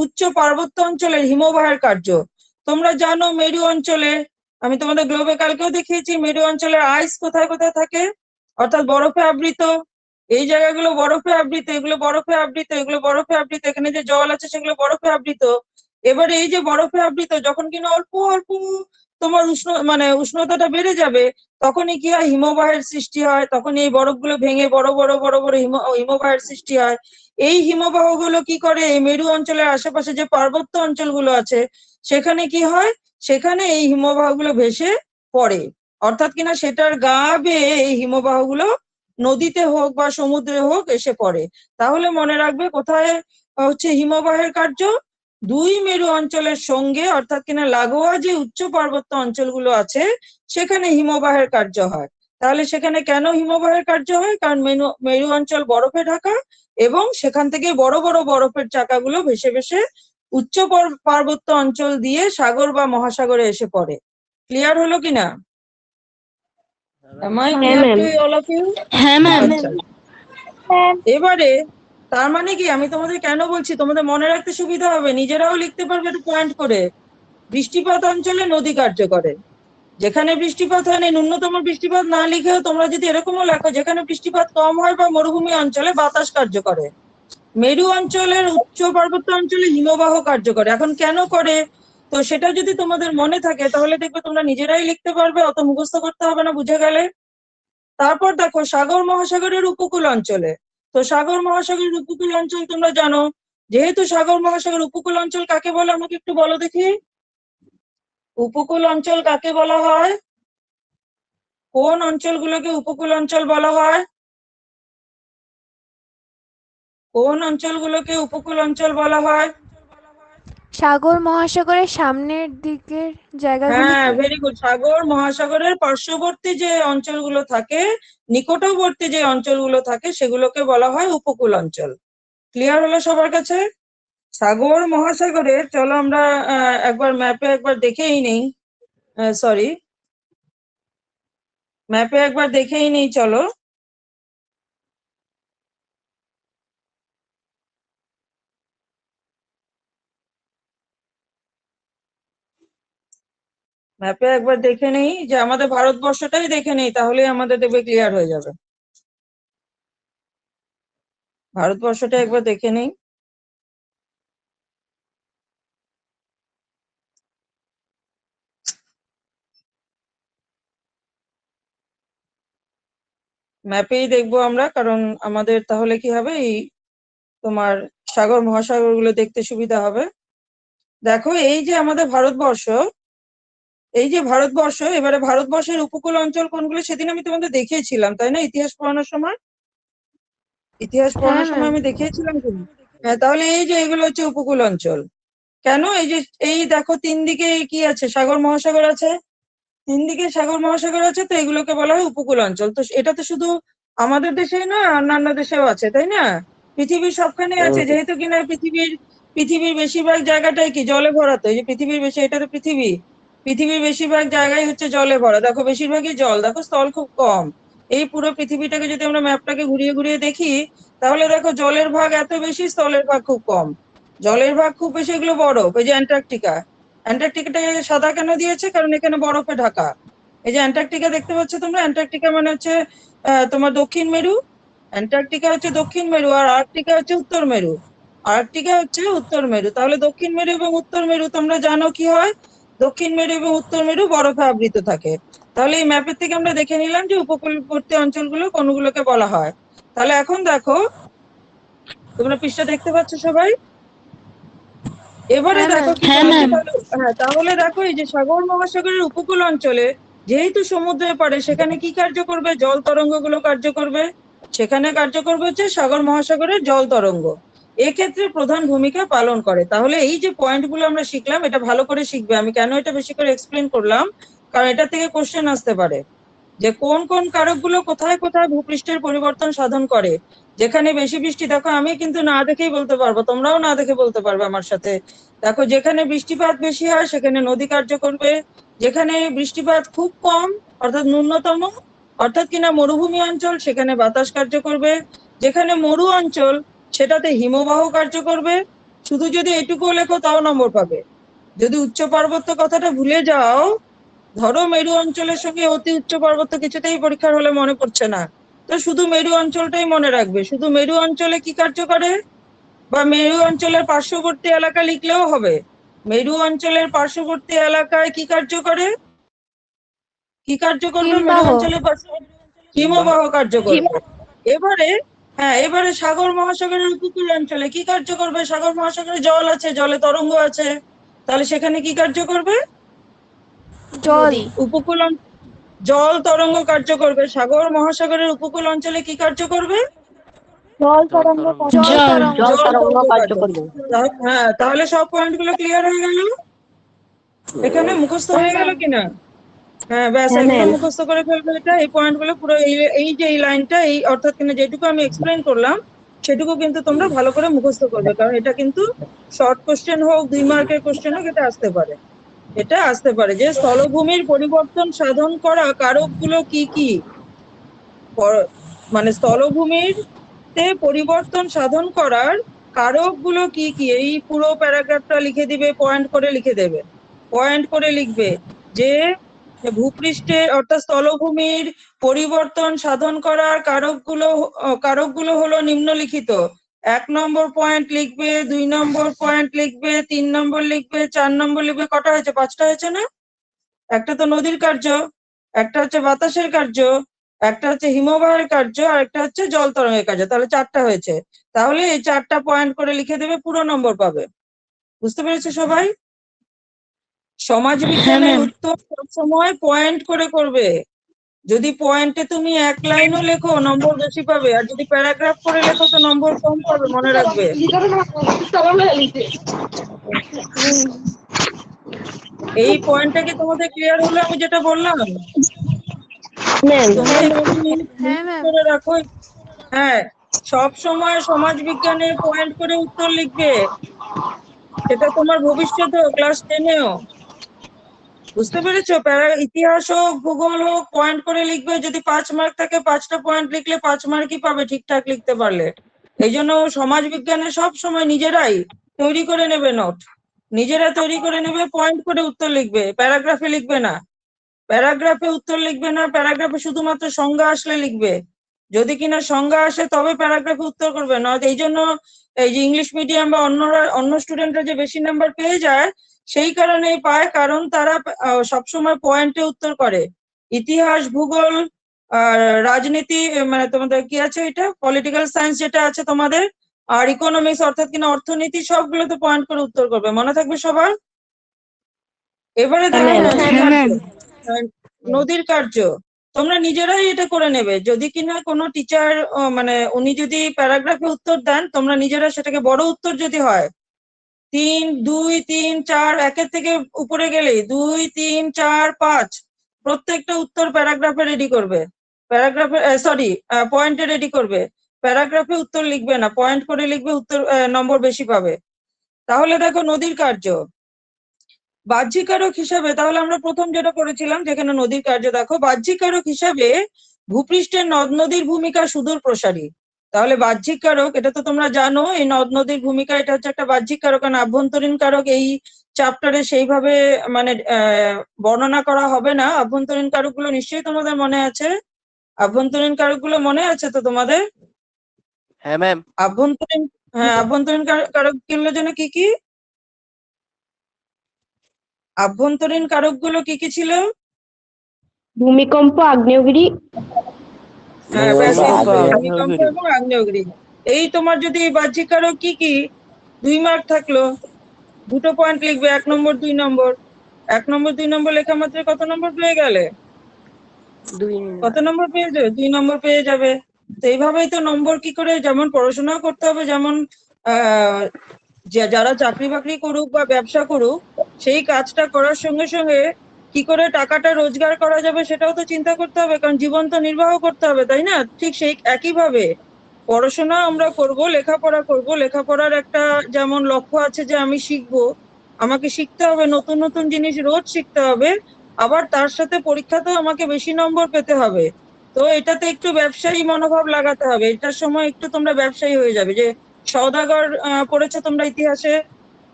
S1: উচ্চ পার্বত্য অঞ্চলের হিমবাহের কার্য। তোমরা জানো মেরু অঞ্চলে, আমি তোমাদের গ্লোবে কালকেও দেখিয়েছি, মেরু অঞ্চলের আইস কোথায় কোথায় থাকে, অর্থাৎ বরফে আবৃত। এই জায়গাগুলো বরফে আবৃত, এগুলো বরফে আবৃত, এগুলো বরফে আবৃত, এখানে যে জল আছে সেগুলো বরফে আবৃত। এবারে এই যে বরফে আবৃত, যখন কিনা অল্প অল্প তোমার মানে উষ্ণতাটা বেড়ে যাবে তখনই কি হয়? হিমবাহের সৃষ্টি হয়, তখন এই বরফগুলো ভেঙে বড় বড় বড় বড় হিমবাহের সৃষ্টি হয়। এই হিমবাহগুলো কি করে? এই মেরু অঞ্চলের আশেপাশে যে পার্বত্য অঞ্চলগুলো আছে সেখানে কি হয়? সেখানে এই হিমবাহগুলো ভেসে পড়ে, অর্থাৎ কিনা সেটার গা বেয়ে এই হিমবাহগুলো নদীতে হোক বা সমুদ্রে হোক এসে পড়ে। তাহলে মনে রাখবে কোথায় হচ্ছে হিমবাহের কার্য, দুই মেরু অঞ্চলের সঙ্গে অর্থাৎ কিনা লাগোয়া যে উচ্চ পার্বত্য অঞ্চলগুলো আছে সেখানে হিমবাহের কার্য হয়। তাহলে সেখানে কেন হিমবাহের কার্য হয়? কারণ মেরু অঞ্চল বরফে ঢাকা এবং সেখান থেকে বড় বড় বরফের চাকাগুলো ভেসে ভেসে উচ্চ পার্বত্য অঞ্চল দিয়ে সাগর বা মহাসাগরে এসে পড়ে। ক্লিয়ার হলো কিনা? Am I clear to all of you?
S2: হ্যাঁ ম্যাম।
S1: আচ্ছা, এবারে তার মানে কি আমি তোমাদের কেন বলছি, তোমাদের মনে রাখতে সুবিধা হবে, নিজেরাও লিখতে পারবে একটু পয়েন্ট করে। বৃষ্টিপাত অঞ্চলে নদী কার্য করে, যেখানে বৃষ্টিপাত হয় না, ন্যূনতম বৃষ্টিপাত না লিখেও তোমরা যদি এরকমও লেখো যেখানে বৃষ্টিপাত কম হয় বা মরুভূমি অঞ্চলে বাতাস কার্য করে। মেরু অঞ্চলের উচ্চ পার্বত্য অঞ্চলে হিমবাহ কার্য করে। এখন কেন করে, তো সেটা যদি তোমাদের মনে থাকে তাহলে দেখবে তোমরা নিজেরাই লিখতে পারবে, অত মুখস্থ করতে হবে না, বুঝে গেলে। তারপর দেখো সাগর মহাসাগরের উপকূল অঞ্চলে, তো সাগর মহাসাগরের উপকূল অঞ্চল তোমরা জানো, যেহেতু সাগর মহাসাগর উপকূল অঞ্চল কাকে বলে আমাকে একটু বলো দেখি। উপকূল অঞ্চল কাকে বলা হয়? কোন অঞ্চলগুলোকে উপকূল অঞ্চল বলা হয়? কোন অঞ্চলগুলোকে উপকূল অঞ্চল বলা হয়?
S3: সাগর মহাসাগরের সামনের দিকের জায়গাগুলো।
S1: হ্যাঁ, ভেরি গুড। সাগর মহাসাগরের পার্শ্ববর্তী যে অঞ্চলগুলো থাকে, নিকটবর্তী যে অঞ্চলগুলো থাকে সেগুলোকে বলা হয় উপকূল অঞ্চল। ক্লিয়ার হলো সবার কাছে? সাগর মহাসাগরের, চলো আমরা একবার ম্যাপে একবার দেখেই নেই, সরি, ম্যাপে একবার দেখেই নেই, চলো। ম্যাপে একবার দেখে নেই, যে আমাদের ভারতবর্ষটাই দেখে নেই, তাহলেই আমাদের দেখবে ক্লিয়ার হয়ে যাবে। ভারতবর্ষটা একবার দেখে নেই। ম্যাপেই দেখবো আমরা, কারণ আমাদের তাহলে কি হবে, এই তোমার সাগর মহাসাগর গুলো দেখতে সুবিধা হবে। দেখো এই যে আমাদের ভারতবর্ষ, এই যে ভারতবর্ষ, এবারে ভারতবর্ষের উপকূল অঞ্চল কোনগুলো সেদিন আমি তোমাদের দেখিয়েছিলাম, তাই না? ইতিহাস পড়ানোর সময়, ইতিহাস
S3: হ্যাঁ
S1: পড়ানোর
S3: ম্যাম।
S1: সময় আমি দেখিয়েছিলাম কিন্তু। হ্যাঁ, তাহলে এই যে এগুলো হচ্ছে উপকূল অঞ্চল। কেন? এই যে এই দেখো তিন দিকে কি আছে, সাগর মহাসাগর আছে, তিন দিকে সাগর মহাসাগর আছে, তো এগুলোকে বলা হয় উপকূল অঞ্চল। তো এটা তো শুধু আমাদের দেশেই না, অন্যান্য দেশেও আছে, তাই না? পৃথিবীর সবখানে আছে, যেহেতু কিনা পৃথিবীর পৃথিবীর বেশিরভাগ জায়গাটাই কি জলে ভরা, তো এই যে পৃথিবীর বেশি, এটা তো পৃথিবী, পৃথিবীর বেশিরভাগ জায়গায় হচ্ছে জলে ভরা। দেখো বেশিরভাগই জল, দেখো স্থল খুব কম। এই পুরো পৃথিবীটাকে যদি আমরা ম্যাপটাকে ঘুরিয়ে ঘুরিয়ে দেখি, তাহলে দেখো জলের ভাগ এত বেশি, স্থলের ভাগ খুব কম। জলের ভাগ খুব বেশি, এগুলো বরফ। এই যে অ্যান্টার্কটিকা, অ্যান্টার্কটিকাটাকে সাদা কেন দিয়েছে? কারণ এখানে বরফে ঢাকা। এই যে অ্যান্টার্কটিকা দেখতে পাচ্ছ তোমরা, অ্যান্টার্কটিকা মানে হচ্ছে তোমার দক্ষিণ মেরু, অ্যান্টার্কটিকা হচ্ছে দক্ষিণ মেরু, আর আর্কটিকা হচ্ছে উত্তর মেরু। আর্কটিকা হচ্ছে উত্তর মেরু। তাহলে দক্ষিণ মেরু এবং উত্তর মেরু তোমরা জানো কি হয়, দক্ষিণ মেরু এবং উত্তর মেরু বরফে আবৃত থাকে। তাহলে এই ম্যাপের থেকে আমরা দেখে নিলাম যে উপকূলবর্তী অঞ্চলগুলো কোনগুলোকে বলা হয়। তাহলে এখন দেখো, তোমরা পৃষ্ঠা দেখতে পাচ্ছ সবাই? এবারে
S3: হ্যাঁ
S1: দেখো
S3: ম্যাম।
S1: কি
S2: হ্যাঁ
S1: বলছে,
S2: ম্যাম।
S1: হ্যাঁ তাহলে দেখো এই যে সাগর মহাসাগরের উপকূল অঞ্চলে যেহেতু সমুদ্রের পাড়ে, সেখানে কি কার্য করবে? জল তরঙ্গ গুলো কার্য করবে। সেখানে কার্য করবে হচ্ছে সাগর মহাসাগরের জল তরঙ্গ, এক্ষেত্রে প্রধান ভূমিকা পালন করে। তাহলে এই যে পয়েন্ট গুলো আমরা শিখলাম, এটা ভালো করে শিখবে। আমি কেন এটা বেশি করে এক্সপ্লেন করলাম, কারণ এটা থেকে কোশ্চেন আসতে পারে যে কোন কোন কারকগুলো কোথায় কোথায় ভূপৃষ্ঠের পরিবর্তন সাধন করে। যেখানে বেশি বৃষ্টি, দেখো আমি কিন্তু না দেখেই বলতে পারবো, তোমরাও না দেখে বলতে পারবে আমার সাথে। দেখো যেখানে বৃষ্টিপাত বেশি হয় সেখানে নদী কার্য করবে, যেখানে বৃষ্টিপাত খুব কম অর্থাৎ ন্যূনতম, অর্থাৎ কিনা মরুভূমি অঞ্চল, সেখানে বাতাস কার্য করবে, যেখানে মরু অঞ্চল সেটাতে হিমবাহ কার্য করবে। শুধু যদি এটুকু লেখো তাও নম্বর পাবে। যদি উচ্চ পার্বত্য কথাটা ভুলে যাও, ধরো মেরু অঞ্চলের সঙ্গে অতি উচ্চ পার্বত্য কিছুতেই পরীক্ষার হলে মনে পড়ছে না, তো শুধু মেরু অঞ্চলটাই মনে রাখবে। শুধু মেরু অঞ্চলে কি কার্য করে, বা মেরু অঞ্চলের পার্শ্ববর্তী এলাকা লিখলেও হবে। মেরু অঞ্চলের পার্শ্ববর্তী এলাকায় কি কার্য করে, কি কার্য করবে মেরু
S3: হিমবাহ।
S1: অঞ্চলের হিমবাহ কার্য করবে। এবারে, হ্যাঁ এবারে সাগর মহাসাগরের উপকূল অঞ্চলে কি কার্য করবে? সাগর মহাসাগরে জল আছে, জলে তরঙ্গ আছে, তাহলে সেখানে কি কার্য করবে?
S3: জল।
S1: উপকূল জল তরঙ্গ কার্য করবে। সাগর মহাসাগরের উপকূল অঞ্চলে কি কার্য করবে?
S3: জল
S2: জল
S3: তরঙ্গ
S1: জল
S4: তরঙ্গ
S1: তরঙ্গ
S4: কার্য
S1: কার্য।
S4: করবে।
S1: হ্যাঁ, তাহলে সব পয়েন্ট গুলো ক্লিয়ার হয়ে গেল, এখানে মুখস্থ হয়ে গেল কিনা? হ্যাঁ, ব্যাস
S4: হ্যাঁ,
S1: একদম
S4: ম্যাম।
S1: মুখস্থ করে ফেলবে এটা। এই পয়েন্ট গুলো পুরো এই যে এই লাইনটা, এই অর্থাৎ কিনা যেটুকু আমি এক্সপ্লেন করলাম সেটুকু কিন্তু তোমরা ভালো করে মুখস্থ করবে, কারণ এটা কিন্তু শর্ট কোশ্চেন হোক, 2 মার্কের কোশ্চেন হোক, এটা আসতে পারে। এটা আসতে পারে যে স্থলভূমির পরিবর্তন সাধন করা কারক গুলো কি কি, মানে স্থলভূমির তে পরিবর্তন সাধন করার কারক গুলো কি কি, এই পুরো প্যারাগ্রাফটা লিখে দিবে, পয়েন্ট করে লিখে দেবে, পয়েন্ট করে লিখবে যে ভূপৃষ্ঠে অর্থাৎ স্থলভূমির পরিবর্তন সাধন করার কারকগুলো হলো নিম্নলিখিত। 1 নম্বর পয়েন্ট লিখবে, 2 নম্বর পয়েন্ট লিখবে, 3 নম্বর লিখবে, 4 নম্বর লিখবে। কটা হয়েছে? 5টা হয়েছে না? একটা তো নদীর কার্য, একটা হচ্ছে বাতাসের কার্য, একটা হচ্ছে হিমবাহের কার্য, আর একটা হচ্ছে জল তরঙ্গের কার্য। তাহলে 4টা হয়েছে। তাহলে এই 4টা পয়েন্ট করে লিখে দেবে, পুরো নম্বর পাবে। বুঝতে পেরেছো সবাই? সমাজ বিজ্ঞানের উত্তর সবসময় পয়েন্ট করে করবে। যদি পয়েন্টে তুমি 1 লাইনও লেখো নম্বর বেশি পাবে, আর যদি প্যারাগ্রাফ করে লেখো তো নম্বর কম পাবে, মনে রাখবে। এই পয়েন্টটা কি তোমাদের ক্লিয়ার হলো আমি যেটা বললাম? তোমরা এইভাবে
S3: হ্যাঁ
S1: নোট
S3: ম্যাম।
S1: করে রাখো। হ্যাঁ, সব সময় সমাজ বিজ্ঞানের পয়েন্ট করে উত্তর লিখবে, সেটা তোমার ভবিষ্যতেও, ক্লাস 10এও। বুঝতে পেরেছো? ইতিহাস হোক, ভূগোল হোক, পয়েন্ট করে লিখবে। যদি 5 মার্ক থাকে, 5টা পয়েন্ট লিখলে 5 মার্কই পাবে ঠিকঠাক লিখতে পারলে। এই জন্য সমাজ বিজ্ঞানে সব সময় নিজেরাই তৈরি করে নেবে নোট, নিজেরা তৈরি করে নেবে, পয়েন্ট করে উত্তর লিখবে, প্যারাগ্রাফে লিখবে না। প্যারাগ্রাফে উত্তর লিখবে না, প্যারাগ্রাফে শুধুমাত্র সংজ্ঞা আসলে লিখবে। যদি কিনা সংজ্ঞা আসে তবে প্যারাগ্রাফে উত্তর করবে। নয়তো এই জন্য এই যে ইংলিশ মিডিয়াম বা অন্য স্টুডেন্টরা যে বেশি নাম্বার পেয়ে যায়, সেই কারণেই পায়, কারণ তারা সবসময় পয়েন্টে উত্তর করে। ইতিহাস, ভূগোল, আর রাজনীতি, মানে তোমাদের কি আছে এটা, পলিটিক্যাল সায়েন্স যেটা আছে তোমাদের, আর ইকোনমিক্স অর্থাৎ কিনা অর্থনীতি, সবগুলোতে পয়েন্ট করে উত্তর করবে। মনে থাকবে সবার? এবারে দেখো নদীর কার্য। নদীর কার্য তোমরা নিজেরাই এটা করে নেবে। যদি কিনা কোনো টিচার মানে উনি যদি প্যারাগ্রাফে উত্তর দেন, তোমরা নিজেরা সেটাকে বড় উত্তর যদি হয়, 3, 2, 3, 4, একের থেকে উপরে গেলেই 2, 3, 4, 5, প্রত্যেকটা উত্তর প্যারাগ্রাফে রেডি করবে। প্যারাগ্রাফে পয়েন্টে রেডি করবে। প্যারাগ্রাফে উত্তর লিখবে না, পয়েন্ট করে লিখবে, উত্তর নম্বর বেশি পাবে। তাহলে দেখো নদীর কার্য বাহ্যিক কারক হিসাবে, তাহলে আমরা প্রথম যেটা করেছিলাম যেখানে নদীর কার্য, দেখো বাহ্যিক কারক হিসাবে ভূপৃষ্ঠের নদ নদীর ভূমিকা সুদূর প্রসারী। তাহলে বাহ্যিক কারক, এটা তো তোমরা জানো, এই নদ নদীর ভূমিকা, এটা হচ্ছে একটা বাহ্যিক কারক। কারণ আভ্যন্তরীণ কারক এই চ্যাপ্টারে সেইভাবে মানে বর্ণনা করা হবে না। আভ্যন্তরীণ কারকগুলো নিশ্চয়ই তোমাদের মনে আছে। আভ্যন্তরীণ কারকগুলো মনে আছে তো তোমাদের?
S2: হ্যাঁ ম্যাম।
S1: আভ্যন্তরীণ, হ্যাঁ, আভ্যন্তরীণ কারক গুলোর জন্য কি কি? আভ্যন্তরীণ কারকগুলো কি কি ছিল?
S4: ভূমিকম্প, আগ্নেয়গিরি।
S1: হ্যাঁ, ব্যাস এই দুটো,
S2: আগ্নেয়গিরি।
S1: ভূমিকম্প এবং আগ্নেয়গিরি। এই তোমার যদি বাহ্যিক কারক কি কি, 2 মার্ক থাকলো, 2টো পয়েন্ট লিখবে, 1 নম্বর 2 নম্বর। 1 নম্বর 2 নম্বর লেখা মাত্র কত নম্বর পেয়ে গেলে? কত নম্বর পেয়ে যাবে? 2 নম্বর পেয়ে যাবে। তো এইভাবেই তো নম্বর কি করে, যেমন পড়াশোনাও করতে হবে, যেমন আহ যারা চাকরি বাকরি করুক বা ব্যবসা করুক, সেই কাজটা করার সঙ্গে সঙ্গে কি করে টাকাটা রোজগার করা যাবে সেটাও তো চিন্তা করতে হবে, কারণ জীবন তো নির্বাহ করতে হবে, তাই না? ঠিক সেই একইভাবে পড়াশোনা আমরা করব, লেখাপড়া করব। লেখাপড়ার একটা যেমন লক্ষ্য আছে যে আমি শিখবো, আমাকে শিখতে হবে, নতুন নতুন জিনিস রোজ শিখতে হবে, আবার তার সাথে পরীক্ষাতেও আমাকে বেশি নম্বর পেতে হবে। তো এটাতে একটু ব্যবসায়ী মনোভাব লাগাতে হবে। এটার সময় একটু তোমরা ব্যবসায়ী হয়ে যাবে। যে সওদাগর পড়েছো তোমরা ইতিহাসে?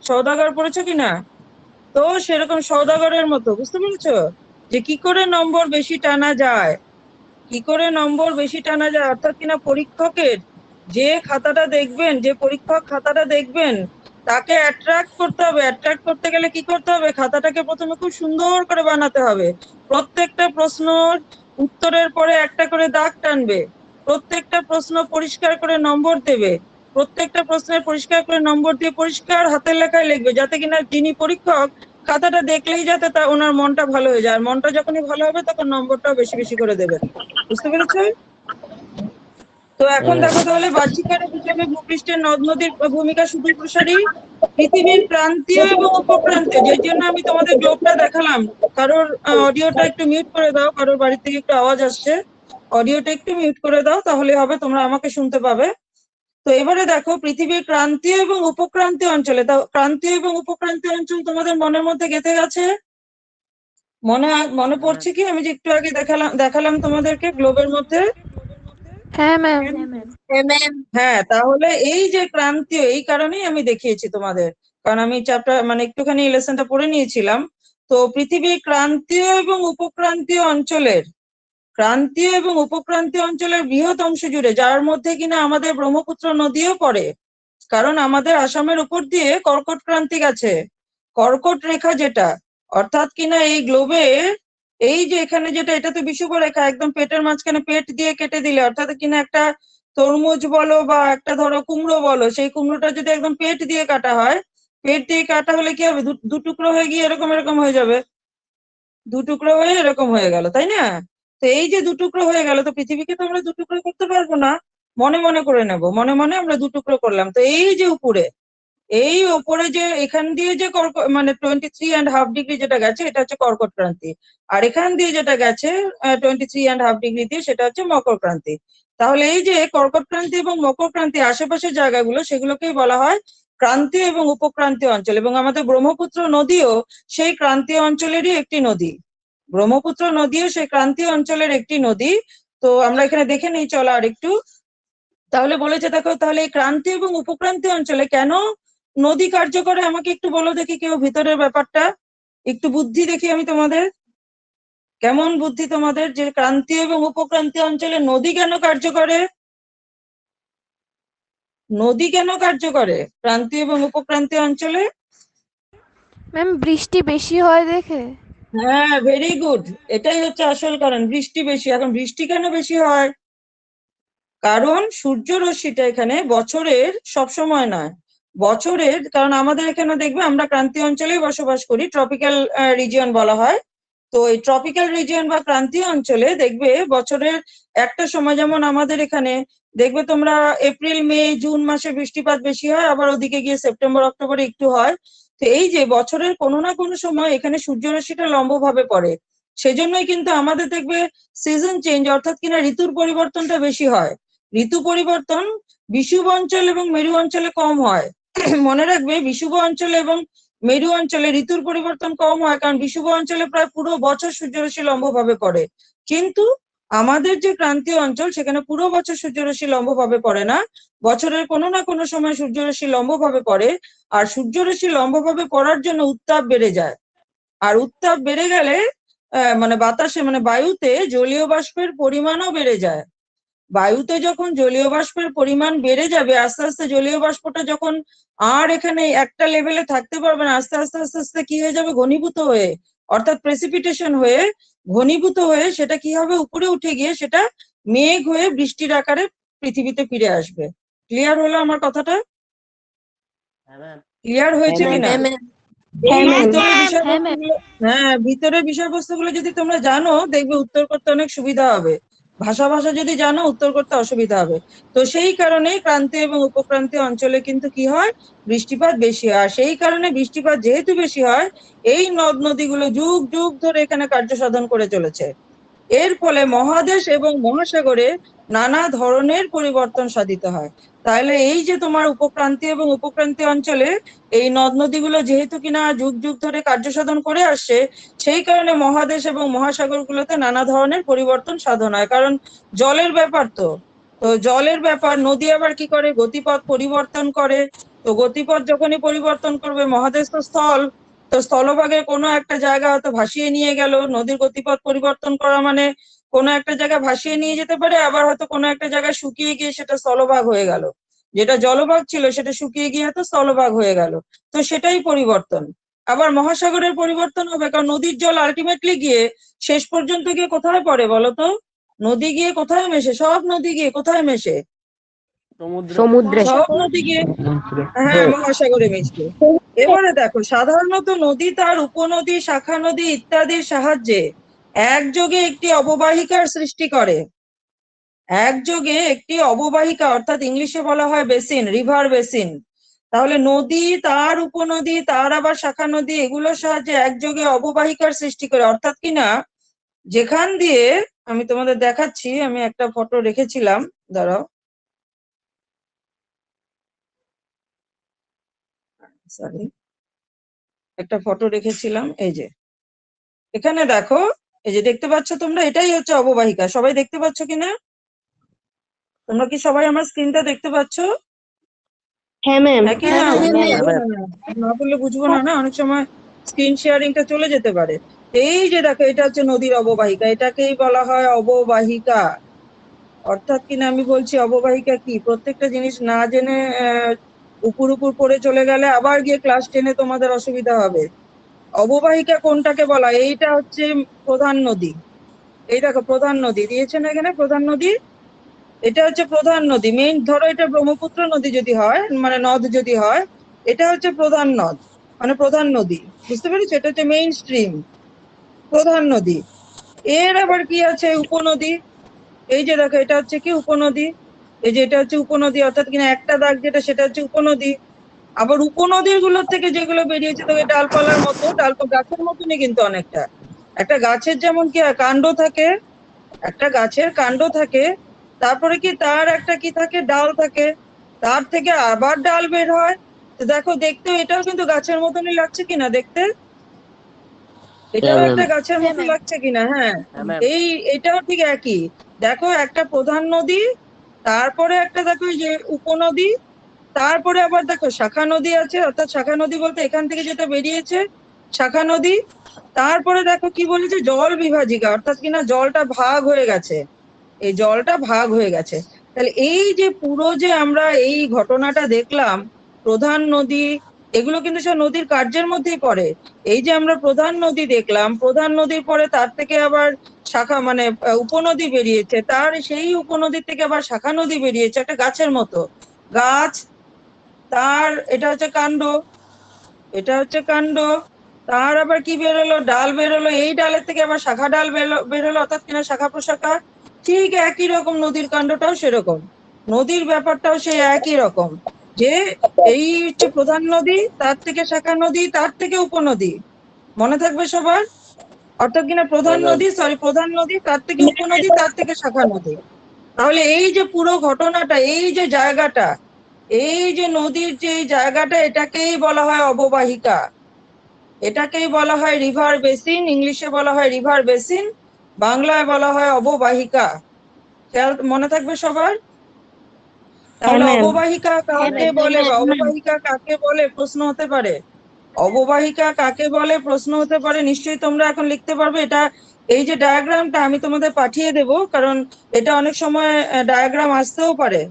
S1: সওদাগর পড়েছো কিনা? তো সেরকম সওদাগরের মতো, বুঝতে পেরেছো যে কি করে নম্বর বেশি টানা যায়, কি করে নম্বর বেশি টানা যায়। অর্থাৎ কিনা পরীক্ষকের যে খাতাটা দেখবেন, যে পরীক্ষক খাতাটা দেখবেন, তাকে অ্যাট্রাক্ট করতে হবে। অ্যাট্রাক্ট করতে গেলে কি করতে হবে? খাতাটাকে প্রথমে খুব সুন্দর করে বানাতে হবে। প্রত্যেকটা প্রশ্ন উত্তরের পরে একটা করে দাগ টানবে, প্রত্যেকটা প্রশ্ন পরিষ্কার করে নম্বর দেবে, প্রত্যেকটা প্রশ্নের পরিষ্কার করে নম্বর দিয়ে পরিষ্কার হাতের লেখায় লিখবে, যাতে কিনা যিনি পরীক্ষক খাতাটা দেখলেই যাতে ওনার মনটা ভালো হয়ে যায়। আর মনটা যখনই ভালো হবে তখন নম্বরটাও বেশি বেশি করে দেবে। বুঝতে পেরেছো? তো এখন দেখো তাহলে বাহ্যিক কারক হিসেবে ভূপৃষ্ঠের নদ নদীর ভূমিকা শুধু প্রসারী পৃথিবীর প্রান্তীয় এবং উপক্রান্তীয়, যে জন্য আমি তোমাদের গ্লোবটা দেখালাম। কারোর অডিওটা একটু মিউট করে দাও, কারোর বাড়ি থেকে একটু আওয়াজ আসছে, অডিওটা একটু মিউট করে দাও, তাহলে হবে, তোমরা আমাকে শুনতে পাবে। তো এবারে দেখো পৃথিবীর ক্রান্তীয় এবং উপক্রান্তীয় অঞ্চলে, তা ক্রান্তীয় এবং উপক্রান্তীয় অঞ্চল তোমাদের মনের মধ্যে গেঁথে গেছে? মনে পড়ছে কি আমি যে একটু আগে দেখালাম তোমাদেরকে গ্লোবের মধ্যে?
S3: হ্যাঁ ম্যাম।
S1: হ্যাঁ, তাহলে এই যে ক্রান্তীয়, এই কারণেই আমি দেখিয়েছি তোমাদের, কারণ আমি চ্যাপ্টার মানে একটুখানি লেসনটা পড়ে নিয়েছিলাম। তো পৃথিবীর ক্রান্তীয় এবং উপক্রান্তীয় অঞ্চলের, ক্রান্তীয় এবং উপক্রান্তীয় অঞ্চলের বৃহৎ অংশ জুড়ে, যার মধ্যে কিনা আমাদের ব্রহ্মপুত্র নদীও পড়ে, কারণ আমাদের আসামের উপর দিয়ে কর্কট ক্রান্তি গেছে, কর্কট রেখা যেটা, অর্থাৎ কিনা এই গ্লোবে এই যে এখানে যেটা, এটা তো বিষুব রেখা, একদম পেটের মাঝখানে পেট দিয়ে কেটে দিলে, অর্থাৎ কিনা একটা তরমুজ বলো বা একটা ধরো কুমড়ো বলো, সেই কুমড়োটা যদি একদম পেট দিয়ে কাটা হয়, পেট দিয়ে কাটা হলে কি হবে, দু টুকরো হয়ে গিয়ে এরকম এরকম হয়ে যাবে, দু টুকরো হয়ে এরকম হয়ে গেল, তাই না? তো এই যে দু টুকরো হয়ে গেল, তো পৃথিবীকে তো আমরা দু টুকরো করতে পারবো না, মনে মনে করে নেব, মনে মনে আমরা দু টুকরো করলাম। তো এই যে উপরে, এই ওপরে যে এখান দিয়ে যে মানে 23.5 ডিগ্রি যেটা গেছে, এটা হচ্ছে কর্কট ক্রান্তি, আর এখান দিয়ে যেটা গেছে 23.5 ডিগ্রি দিয়ে, সেটা হচ্ছে মকর ক্রান্তি। তাহলে এই যে কর্কট ক্রান্তি এবং মকর ক্রান্তি আশেপাশের জায়গাগুলো, সেগুলোকেই বলা হয় ক্রান্তীয় এবং উপক্রান্তীয় অঞ্চল। এবং আমাদের ব্রহ্মপুত্র নদীও সেই ক্রান্তীয় অঞ্চলেরই একটি নদী, ব্রহ্মপুত্র নদীও সেই ক্রান্তীয় অঞ্চলের একটি নদী। তো আমরা এখানে দেখে নিই চলো আর একটু। তাহলে বলেছে দেখো, তাহলে এই ক্রান্তীয় এবং উপক্রান্তীয় অঞ্চলে কেন নদী কার্য করে, আমাকে একটু বলো দেখি কেউ ভিতরের ব্যাপারটা, একটু বুদ্ধি দেখি আমি তোমাদের, কেমন বুদ্ধি তোমাদের, যে ক্রান্তীয় এবং উপক্রান্তীয় অঞ্চলে নদী কেন কার্য করে? নদী কেন কার্য করে ক্রান্তীয় এবং উপক্রান্তীয় অঞ্চলে?
S3: ম্যাম বৃষ্টি বেশি হয় দেখে।
S1: হ্যাঁ, ভেরি গুড, এটাই হচ্ছে আসল কারণ, বৃষ্টি বেশি। এখন বৃষ্টি কেন বেশি হয়? কারণ সূর্য রশ্মিটা এখানে বছরের সব সময় নয়, বছরের, কারণ আমাদের এখানে দেখবে আমরা ক্রান্তীয় অঞ্চলেই বসবাস করি, ট্রপিক্যাল রিজিয়ন বলা হয়। তো এই ট্রপিক্যাল রিজিয়ন বা ক্রান্তীয় অঞ্চলে দেখবে বছরের একটা সময়, যেমন আমাদের এখানে দেখবে তোমরা এপ্রিল মে জুন মাসে বৃষ্টিপাত বেশি হয়, আবার ওদিকে গিয়ে সেপ্টেম্বর অক্টোবরে একটু হয়। তো এই যে বছরের কোনো না কোনো সময় এখানে সূর্যরশ্মিটা লম্বভাবে পড়ে, সেজন্যই কিন্তু আমাদের দেখবে সিজন চেঞ্জ, অর্থাৎ কিনা ঋতুর পরিবর্তনটা বেশি হয়। ঋতু পরিবর্তন বিষুব অঞ্চল এবং মেরু অঞ্চলে কম হয়। মনে রাখবে, বিষুব অঞ্চলে এবং মেরু অঞ্চলে ঋতুর পরিবর্তন কম হয়, কারণ বিষুব অঞ্চলে প্রায় পুরো বছর সূর্যরশ্মি লম্বভাবে পড়ে, কিন্তু আমাদের যে ক্রান্তীয় অঞ্চল, সেখানে পুরো বছর সূর্যরশ্মি লম্বভাবে পড়ে না, বছরের কোনো না কোনো সময় সূর্যরশ্মি লম্বভাবে পড়ে। আর সূর্যরশ্মি লম্বভাবে পড়ার জন্য উত্তাপ বেড়ে যায়, আর উত্তাপ বেড়ে গেলে মানে বাতাসে মানে বায়ুতে জলীয় বাষ্পের পরিমাণও বেড়ে যায়। বায়ুতে যখন জলীয় বাষ্পের পরিমাণ বেড়ে যাবে, আস্তে আস্তে জলীয় বাষ্পটা যখন আর এখানে একটা লেভেলে থাকতে পারবে না, আস্তে আস্তে আস্তে আস্তে কি হয়ে যাবে, ঘনীভূত হয়ে, অর্থাৎ প্রেসিপিটেশন হয়ে, ঘনীভূত হয়ে সেটা কি হবে, উপরে উঠে গিয়ে সেটা মেঘ হয়ে বৃষ্টির আকারে পৃথিবীতে ফিরে আসবে। ক্লিয়ার হলো আমার কথাটা? ক্লিয়ার হয়েছে কিনা? এই ভিতরের বিষয়বস্তুগুলো, হ্যাঁ, ভিতরের বিষয়বস্তুগুলো যদি তোমরা জানো, দেখবে উত্তর করতে অনেক সুবিধা হবে। ভাষা যদি জানো, উত্তর করতে অসুবিধা হবে। তো সেই কারণে ক্রান্তীয় এবং উপক্রান্তীয় অঞ্চলে কিন্তু কি হয়, বৃষ্টিপাত বেশি হয়। আর সেই কারণে বৃষ্টিপাত যেহেতু বেশি হয়, এই নদ নদীগুলো যুগ যুগ ধরে এখানে কার্য সাধন করে চলেছে। এর ফলে মহাদেশ এবং মহাসাগরে নানা ধরনের পরিবর্তন সাধিত হয়। তাহলে এই যে তোমার উপক্রান্তীয় এবং উপক্রান্তীয় অঞ্চলে এই নদ নদীগুলো যেহেতু কিনা যুগ যুগ ধরে কার্য সাধন করে আসছে, সেই কারণে মহাদেশ এবং মহাসাগরগুলোতে নানা ধরনের পরিবর্তন সাধন হয়, কারণ জলের ব্যাপার তো। তো জলের ব্যাপার, নদী আবার কি করে, গতিপথ পরিবর্তন করে। তো গতিপথ যখনই পরিবর্তন করবে, মহাদেশ তো স্থল, তো স্থলভাগের কোনো একটা জায়গা হয়তো ভাসিয়ে নিয়ে গেল, নদীর গতিপথ পরিবর্তন করা মানে কোনো একটা জায়গা ভাসিয়ে নিয়ে যেতে পারে, আবার হয়তো কোনো একটা জায়গায় শুকিয়ে গিয়ে সেটা স্থলভাগ হয়ে গেল, যেটা জলভাগ ছিল সেটা শুকিয়ে গিয়ে হয়তো স্থলভাগ হয়ে গেল। তো সেটাই পরিবর্তন। আবার মহাসাগরের পরিবর্তন হবে, কারণ নদীর জল আলটিমেটলি গিয়ে শেষ পর্যন্ত গিয়ে কোথায় পড়ে বলতো? নদী গিয়ে কোথায় মেশে? সব নদী গিয়ে কোথায় মেশে?
S4: সমুদ্রে।
S1: সব নদী গিয়ে, হ্যাঁ, মহাসাগরে মিশবে। এবারে দেখো, সাধারণত নদী তার উপনদী, শাখা নদী ইত্যাদির সাহায্যে একযোগে একটি অববাহিকার সৃষ্টি করে। একযোগে একটি অববাহিকা, অর্থাৎ ইংলিশে বলা হয় বেসিন, রিভার বেসিন। তাহলে নদী, তার উপনদী, তার আবার শাখা নদী, এগুলোর সাহায্যে একযোগে অববাহিকার সৃষ্টি করে। অর্থাৎ কিনা যেখান দিয়ে, আমি তোমাদের দেখাচ্ছি, আমি একটা ফটো রেখেছিলাম, দাঁড়াও, সরি, একটা ফটো রেখেছিলাম, এই যে এখানে দেখো, এই যে দেখতে পাচ্ছ তোমরা, এটাই হচ্ছে অববাহিকা। সবাই দেখতে পাচ্ছ কিনা? তোমরা কি সবাই আমার স্ক্রিনটা দেখতে পাচ্ছ?
S4: হ্যাঁ ম্যাম।
S1: একই না?
S2: হ্যাঁ
S1: বুঝবো
S2: ম্যাম।
S1: না, না বললে বুঝবো না, অনেক সময় স্ক্রিন শেয়ারিংটা চলে যেতে পারে। এই যে দেখো, এটা হচ্ছে নদীর অববাহিকা, এটাকেই বলা হয় অববাহিকা। অর্থাৎ কিনা আমি বলছি অববাহিকা কি, প্রত্যেকটা জিনিস না জেনে উপর উপর পড়ে চলে গেলে আবার গিয়ে ক্লাস 10-এ তোমাদের অসুবিধা হবে। অববাহিকা কোনটাকে বলা? এইটা হচ্ছে প্রধান নদী। এই দেখো প্রধান নদী দিয়েছে না এখানে, প্রধান নদী, এটা হচ্ছে প্রধান নদী। মেইন ধরো এটা ব্রহ্মপুত্র নদী যদি হয়, মানে নদ যদি হয়, এটা হচ্ছে প্রধান নদ, মানে প্রধান নদী। বুঝতে পেরেছো? এটা হচ্ছে মেইন স্ট্রিম, প্রধান নদী। এর আবার কি আছে? উপনদী। এই যে দেখো, এটা হচ্ছে কি উপনদী, এই যে এটা হচ্ছে উপনদী, অর্থাৎ কিনা একটা দাগ যেটা, সেটা হচ্ছে উপনদী। আবার উপনদীর গুলোর থেকে যেগুলো বেরিয়েছে, তো এই ডালপালার মতো, গাছের মতনই কিন্তু অনেকটা। একটা গাছের যেমন কি হয়, কাণ্ড থাকে, একটা গাছের কাণ্ড থাকে, তারপরে কি তার একটা কি থাকে, ডাল থাকে, তার থেকে আবার ডাল বের হয়। তো দেখো, দেখতে এটাও কিন্তু গাছের মতনই লাগছে কিনা দেখতে, এটাও
S4: হ্যাঁ
S1: একটা
S4: ম্যাম।
S1: গাছের মতো লাগছে কিনা? হ্যাঁ,
S2: হ্যাঁ ম্যাম।
S1: এটাও ঠিক একই। দেখো, একটা প্রধান নদী, তারপরে একটা দেখো এই যে উপনদী, তারপরে আবার দেখো শাখা নদী আছে, অর্থাৎ শাখা নদী বলতে এখান থেকে যেটা বেরিয়েছে শাখা নদী। তারপরে দেখো কি বলেছে, জল বিভাজিকা, অর্থাৎ কিনা জলটা ভাগ হয়ে গেছে, এই জলটা ভাগ হয়ে গেছে। তাহলে এই যে পুরো যে আমরা এই ঘটনাটা দেখলাম, প্রধান নদী, এগুলো কিন্তু সব নদীর কার্যের মধ্যেই পড়ে। এই যে আমরা প্রধান নদী দেখলাম, প্রধান নদীর পরে তার থেকে আবার শাখা, মানে উপনদী বেরিয়েছে, তার সেই উপনদীর থেকে আবার শাখা নদী বেরিয়েছে, একটা গাছের মতো গাছ। তার এটা হচ্ছে কাণ্ড, এটা হচ্ছে কাণ্ড, তার আবার কি বেরোলো, ডাল বেরোলো, এই ডালের থেকে আবার শাখা ডাল বেরোলো, অর্থাৎ কিনা শাখা প্রশাখা। ঠিক একই রকম নদীর কাণ্ডটাও সেরকম, নদীর ব্যাপারটাও সেই একই রকম, যে এই হচ্ছে প্রধান নদী, তার থেকে শাখা নদী, তার থেকে উপনদী। মনে থাকবে সবার? অর্থাৎ কিনা প্রধান নদী, সরি, প্রধান নদী, তার থেকে উপনদী, তার থেকে শাখা নদী। তাহলে এই যে পুরো ঘটনাটা, এই যে জায়গাটা, এই যে নদীর যে এই জায়গাটা, এটাকেই বলা হয় অববাহিকা, এটাকেই বলা হয় রিভার বেসিন। ইংলিশে বলা হয় রিভার বেসিন, বাংলায় বলা হয় অববাহিকা। খেয়াল মনে থাকবে সবার? তাহলে
S4: হ্যাঁ, ম্যাম।
S1: অববাহিকা কাকে বলে, বা অববাহিকা কাকে বলে প্রশ্ন হতে পারে। অববাহিকা কাকে বলে প্রশ্ন হতে পারে, নিশ্চয়ই তোমরা এখন লিখতে পারবে। এটা, এই যে ডায়াগ্রামটা আমি তোমাদের পাঠিয়ে দেব, কারণ এটা অনেক সময় ডায়াগ্রাম আসতেও পারে।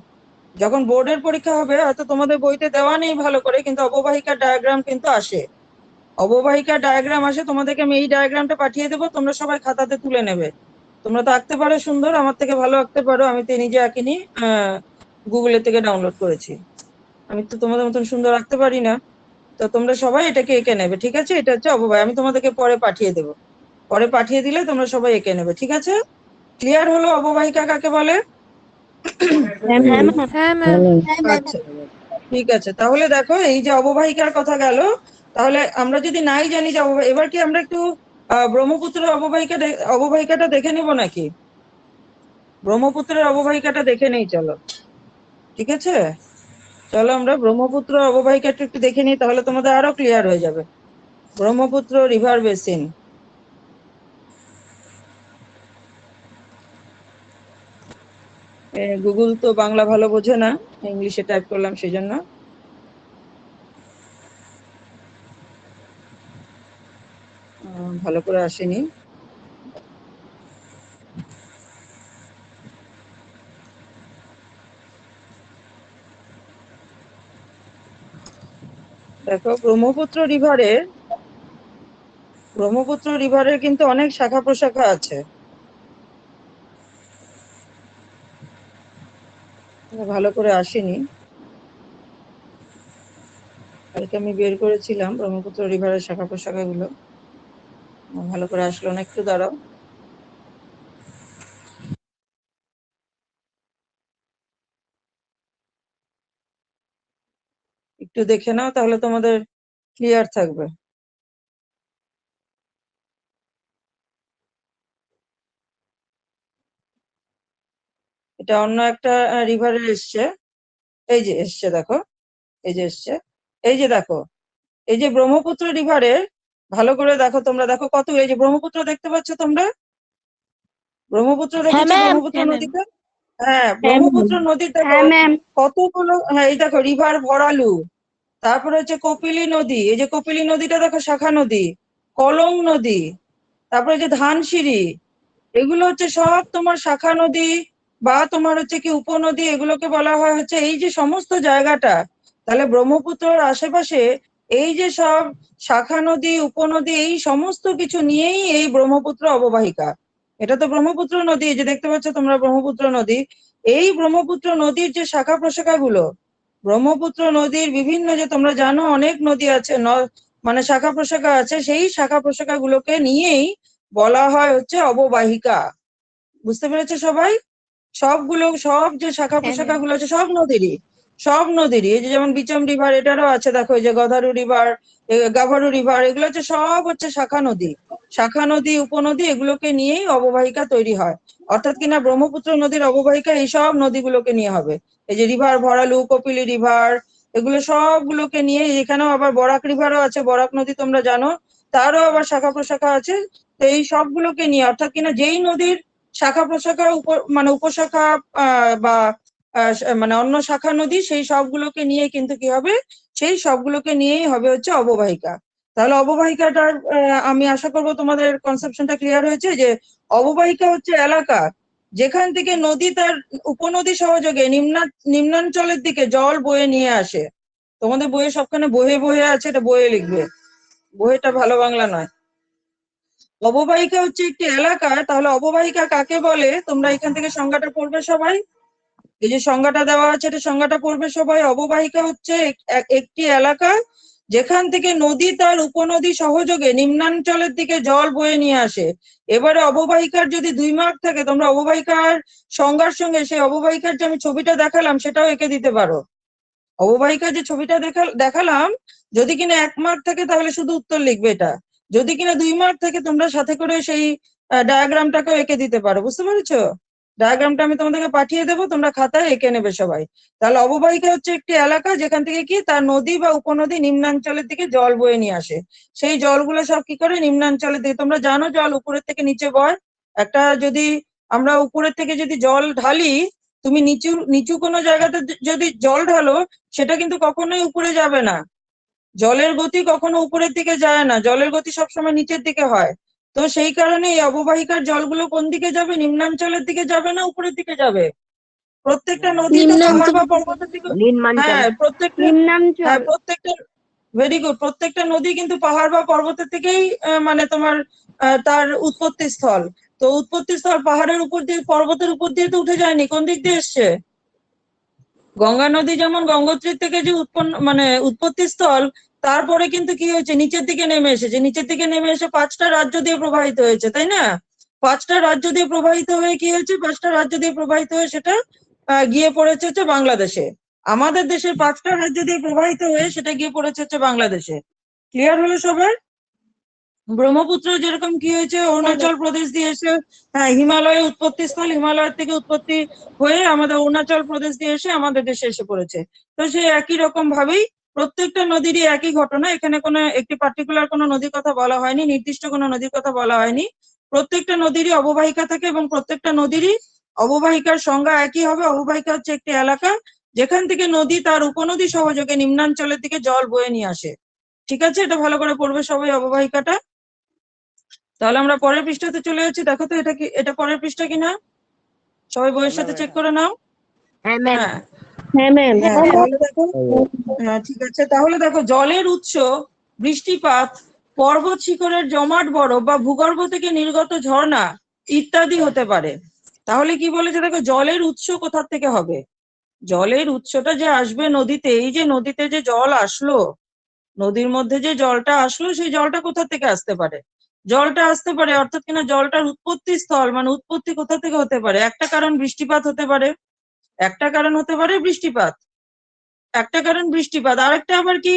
S1: যখন বোর্ডের পরীক্ষা হবে, হয়তো তোমাদের বইতে দেওয়া নেই ভালো করে, কিন্তু অববাহিকার ডায়াগ্রাম কিন্তু আসে, অববাহিকার ডায়াগ্রাম আসে। তোমাদেরকে আমি এই ডায়াগ্রামটা পাঠিয়ে দেবো, তোমরা সবাই খাতাতে তুলে নেবে। তোমরা তো আঁকতে পারো সুন্দর, আমার থেকে ভালো আঁকতে পারো, আমি তো নিজে আঁকিনি, গুগলের থেকে ডাউনলোড করেছি। আমি তো তোমাদের মতন সুন্দর আঁকতে পারি না। তো তোমরা সবাই এটাকে এঁকে নেবে, ঠিক আছে? এটা হচ্ছে অববাহিকা, আমি তোমাদেরকে পরে পাঠিয়ে দেবো, পরে পাঠিয়ে দিলে তোমরা সবাই এঁকে নেবে, ঠিক আছে? ক্লিয়ার হলো অববাহিকা কাকে বলে?
S4: হ্যাঁ ম্যাম।
S3: হ্যাঁ ম্যাম।
S1: আচ্ছা, ঠিক আছে। তাহলে দেখো, এই যে অববাহিকার কথা গেল, তাহলে আমরা যদি নাই জানি যে এবার কি আমরা একটু ব্রহ্মপুত্রের অববাহিকাটা দেখে নিব নাকি? ব্রহ্মপুত্রের অববাহিকাটা দেখে নেই, চলো, ঠিক আছে? চলো আমরা ব্রহ্মপুত্র অববাহিকাটা একটু দেখে নিই, তাহলে তোমাদের আরো ক্লিয়ার হয়ে যাবে। ব্রহ্মপুত্র রিভার বেসিন, গুগল তো বাংলা ভালো বোঝে না, ইংলিশে টাইপ করলাম সেই জন্য। ভালো করে আসেনি। দেখো, ব্রহ্মপুত্র রিভারের কিন্তু অনেক শাখা প্রশাখা আছে, ভালো করে আসেনি। কালকে আমি বের করেছিলাম ব্রহ্মপুত্র রিভারের শাখা প্রশাখা গুলো, ভালো করে আসলো না, একটু দাঁড়াও। একটু দেখে নাও, তাহলে তোমাদের ক্লিয়ার থাকবে। এটা অন্য একটা রিভারে এসছে, এই যে এসছে দেখো, এই যে এসছে, এই যে দেখো, এই যে ব্রহ্মপুত্র রিভারের, ভালো করে দেখো তোমরা, দেখো কত, এই যে ব্রহ্মপুত্র দেখতে পাচ্ছ তোমরা, ব্রহ্মপুত্র দেখেছো
S4: ma'am.
S1: ব্রহ্মপুত্র
S3: হ্যাঁ ম্যাম।
S1: নদীতে? হ্যাঁ,
S4: হ্যাঁ
S1: ব্রহ্মপুত্র
S4: ম্যাম।
S1: নদীর দেখো
S4: হ্যাঁ ম্যাম।
S1: কতগুলো, হ্যাঁ এই দেখো রিভার ভরালু, তারপরে হচ্ছে কপিলী নদী, এই যে কপিলী নদীটা দেখো শাখা নদী, কলং নদী, তারপরে যে ধানসিঁড়ি, এগুলো হচ্ছে সব তোমার শাখা নদী বা তোমার হচ্ছে কি উপনদী, এগুলোকে বলা হয় হচ্ছে এই যে সমস্ত জায়গাটা। তাহলে ব্রহ্মপুত্রের আশেপাশে এই যে সব শাখা নদী উপনদী এই সমস্ত কিছু নিয়েই এই ব্রহ্মপুত্র অববাহিকা। এটা তো ব্রহ্মপুত্র নদী, এই যে দেখতে পাচ্ছ তোমরা ব্রহ্মপুত্র নদী। এই ব্রহ্মপুত্র নদীর যে শাখা প্রশাখা গুলো, ব্রহ্মপুত্র নদীর বিভিন্ন, যে তোমরা জানো অনেক নদী আছে, মানে শাখা প্রশাখা আছে, সেই শাখা প্রশাখা গুলোকে নিয়েই বলা হয় হচ্ছে অববাহিকা। বুঝতে পেরেছো সবাই? সবগুলো, সব যে শাখা
S3: হ্যাঁ
S1: প্রশাখা
S3: ম্যাম।
S1: গুলো আছে সব নদীরই, এই যে যেমন বিচম রিভার, এটারও আছে দেখো, এই যে গদারু রিভার, গাভারু রিভার, এগুলো হচ্ছে সব হচ্ছে শাখা নদী। শাখা নদী উপনদী এগুলোকে নিয়েই অববাহিকা তৈরি হয়। অর্থাৎ কিনা ব্রহ্মপুত্র নদীর অববাহিকা এই সব নদীগুলোকে নিয়ে হবে। এই যে রিভার ভরালু, কপিলী রিভার, এগুলো সবগুলোকে নিয়ে, এখানেও আবার বরাক রিভারও আছে, বরাক নদী তোমরা জানো, তারও আবার শাখা প্রশাখা আছে। তো এই সবগুলোকে নিয়ে, অর্থাৎ কিনা যেই নদীর শাখা প্রশাখা মানে উপশাখা বা মানে অন্য শাখা নদী, সেই সবগুলোকে নিয়ে কিন্তু কি হবে, সেই সবগুলোকে নিয়েই হবে হচ্ছে অববাহিকা। তাহলে অববাহিকাটার আমি আশা করবো তোমাদের কনসেপশনটা ক্লিয়ার হয়েছে, যে অববাহিকা হচ্ছে এলাকা যেখান থেকে নদী তার উপনদী সহযোগে নিম্নাঞ্চলের দিকে জল বয়ে নিয়ে আসে। তোমাদের বইয়ে সবখানে বহে বহে আছে, এটা বইয়ে লিখবে, বইটা ভালো বাংলা নয়। অববাহিকা হচ্ছে একটি এলাকা, তাহলে অববাহিকা কাকে বলে তোমরা এখান থেকে সংজ্ঞাটা পড়বে সবাই। এই যে সংজ্ঞাটা দেওয়া আছে, এটা সংজ্ঞাটা পড়বে সবাই। অববাহিকা হচ্ছে একটি এলাকা যেখান থেকে নদী তার উপনদী সহযোগে নিম্নাঞ্চলের দিকে জল বয়ে নিয়ে আসে। এবারে অববাহিকার যদি 2 মার্ক থাকে, তোমরা অববাহিকার সংজ্ঞার সঙ্গে সেই অববাহিকার যে আমি ছবিটা দেখালাম সেটাও এঁকে দিতে পারো। অববাহিকার যে ছবিটা দেখালাম, যদি কিনা 1 মার্ক থাকে তাহলে শুধু উত্তর লিখবে এটা, যদি কিনা 2 মার্ক থাকে তোমরা সাথে করে সেই ডায়াগ্রামটাকেও এঁকে দিতে পারো। বুঝতে পেরেছো? ডায়াগ্রামটা আমি তোমাদেরকে পাঠিয়ে দেবো, তোমরা খাতায় এঁকে নেবে সবাই। তাহলে অববাহিকা হচ্ছে একটি এলাকা যেখান থেকে কি তার নদী বা উপনদী নিম্নাঞ্চলের দিকে জল বয়ে নিয়ে আসে। সেই জলগুলো সব কি করে নিম্নাঞ্চলের দিকে, তোমরা জানো জল উপরের থেকে নিচে বয়। একটা যদি আমরা উপরের থেকে যদি জল ঢালি, তুমি নিচু নিচু কোনো জায়গাতে যদি জল ঢালো, সেটা কিন্তু কখনোই উপরে যাবে না। জলের গতি কখনো উপরের দিকে যায় না, জলের গতি সবসময় নিচের দিকে হয়। তো সেই কারণে এই অববাহিকার জলগুলো কোন দিকে যাবে, নিম্নাঞ্চলের দিকে যাবে না উপরের দিকে যাবে? প্রত্যেকটা নদী তো পাহাড় বা পর্বতের দিকে, হ্যাঁ
S4: নিম্নাঞ্চল।
S1: প্রত্যেকটা, ভেরি গুড, প্রত্যেকটা নদী কিন্তু পাহাড় বা পর্বতের থেকেই মানে তোমার তার উৎপত্তি স্থল। তো উৎপত্তি স্থল পাহাড়ের উপর দিয়ে, পর্বতের উপর দিয়ে তো উঠে যায়নি, কোন দিক দিয়ে এসছে? গঙ্গা নদী যেমন গঙ্গোত্রীর থেকে যে মানে উৎপত্তি স্থল, তারপরে কিন্তু কি হয়েছে, নিচের দিকে নেমে এসেছে, নিচের দিকে নেমে এসে 5টা রাজ্য দিয়ে প্রবাহিত হয়েছে, তাই না? 5টা রাজ্য দিয়ে প্রবাহিত হয়ে কি হয়েছে, 5টা রাজ্য দিয়ে প্রবাহিত হয়ে সেটা গিয়ে পড়েছে হচ্ছে বাংলাদেশে। আমাদের দেশের 5টা রাজ্য দিয়ে প্রবাহিত হয়ে সেটা গিয়ে পড়েছে হচ্ছে বাংলাদেশে। ক্লিয়ার হলো সবার? ব্রহ্মপুত্র যেরকম কি হয়েছে, অরুণাচল প্রদেশ দিয়ে এসে, হ্যাঁ হিমালয়ের উৎপত্তি স্থল, হিমালয়ের থেকে উৎপত্তি হয়ে আমাদের অরুণাচল প্রদেশ দিয়ে এসে আমাদের দেশে এসে পড়েছে। তো সেই একই রকম ভাবেই প্রত্যেকটা নদীরই একই ঘটনা, এখানে কোনো একটি পার্টিকুলার কোনো নদীর কথা বলা হয়নি, নির্দিষ্ট কোনো নদীর কথা বলা হয়নি। প্রত্যেকটা নদীরই অববাহিকা থাকে এবং প্রত্যেকটা নদীরই অববাহিকার সংজ্ঞা একই হবে। অববাহিকা হচ্ছে একটি এলাকা যেখান থেকে নদী তার উপনদী সহযোগে নিম্নাঞ্চলের দিকে জল বয়ে নিয়ে আসে। ঠিক আছে, এটা ভালো করে পড়বে সবাই অববাহিকাটা। তাহলে আমরা পরের পৃষ্ঠাতে চলে যাচ্ছি। দেখো তো এটা কি, এটা পরের পৃষ্ঠা কিনা, সবাই বইয়ের সাথে চেক করে নাও।
S4: হ্যাঁ ম্যাম।
S1: হ্যাঁ
S4: হ্যাঁ ম্যাম।
S1: হ্যাঁ, তাহলে দেখো, হ্যাঁ ঠিক আছে, তাহলে দেখো জলের উৎস, বৃষ্টিপাত, পর্বত শিখরের জমাট বরফ বা ভূগর্ভ থেকে নির্গত ঝর্ণা ইত্যাদি হতে পারে। তাহলে কি বলেছে দেখো, জলের উৎস কোথা থেকে হবে? জলের উৎসটা যে আসবে নদীতে, এই যে নদীতে যে জল আসলো, নদীর মধ্যে যে জলটা আসলো, সেই জলটা কোথা থেকে আসতে পারে? জলটা আসতে পারে, অর্থাৎ কিনা জলটার উৎপত্তি স্থল মানে উৎপত্তি কোথা থেকে হতে পারে? একটা কারণ বৃষ্টিপাত হতে পারে, একটা কারণ হতে পারে বৃষ্টিপাত, একটা কারণ বৃষ্টিপাত, আরেকটা আবার কি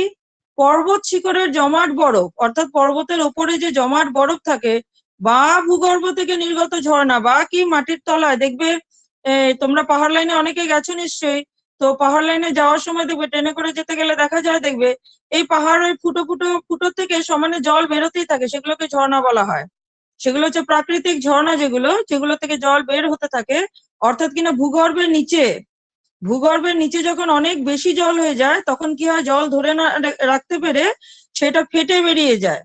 S1: পর্বত শিখরের জমাট বরফ, অর্থাৎ পর্বতের ওপরে যে জমাট বরফ থাকে বা ভূগর্ভ থেকে নির্গত ঝর্ণা বা কি মাটির তলায় দেখবে। তোমরা পাহাড় লাইনে অনেকে গেছো নিশ্চয়ই, তো পাহাড় লাইনে যাওয়ার সময় দেখবে ট্রেনে করে যেতে গেলে দেখা যায় দেখবে এই পাহাড়ের ফুটো ফুটো ফুটো থেকে সমানে জল বেরোতেই থাকে, সেগুলোকে ঝর্ণা বলা হয়। সেগুলো হচ্ছে প্রাকৃতিক ঝর্ণা, যেগুলো থেকে জল বের হতে থাকে, অর্থাৎ কিনা ভূগর্ভের নিচে যখন অনেক বেশি জল হয়ে যায় তখন কি হয়, জল ধরে না রাখতে পেরে সেটা ফেটে বেরিয়ে যায়,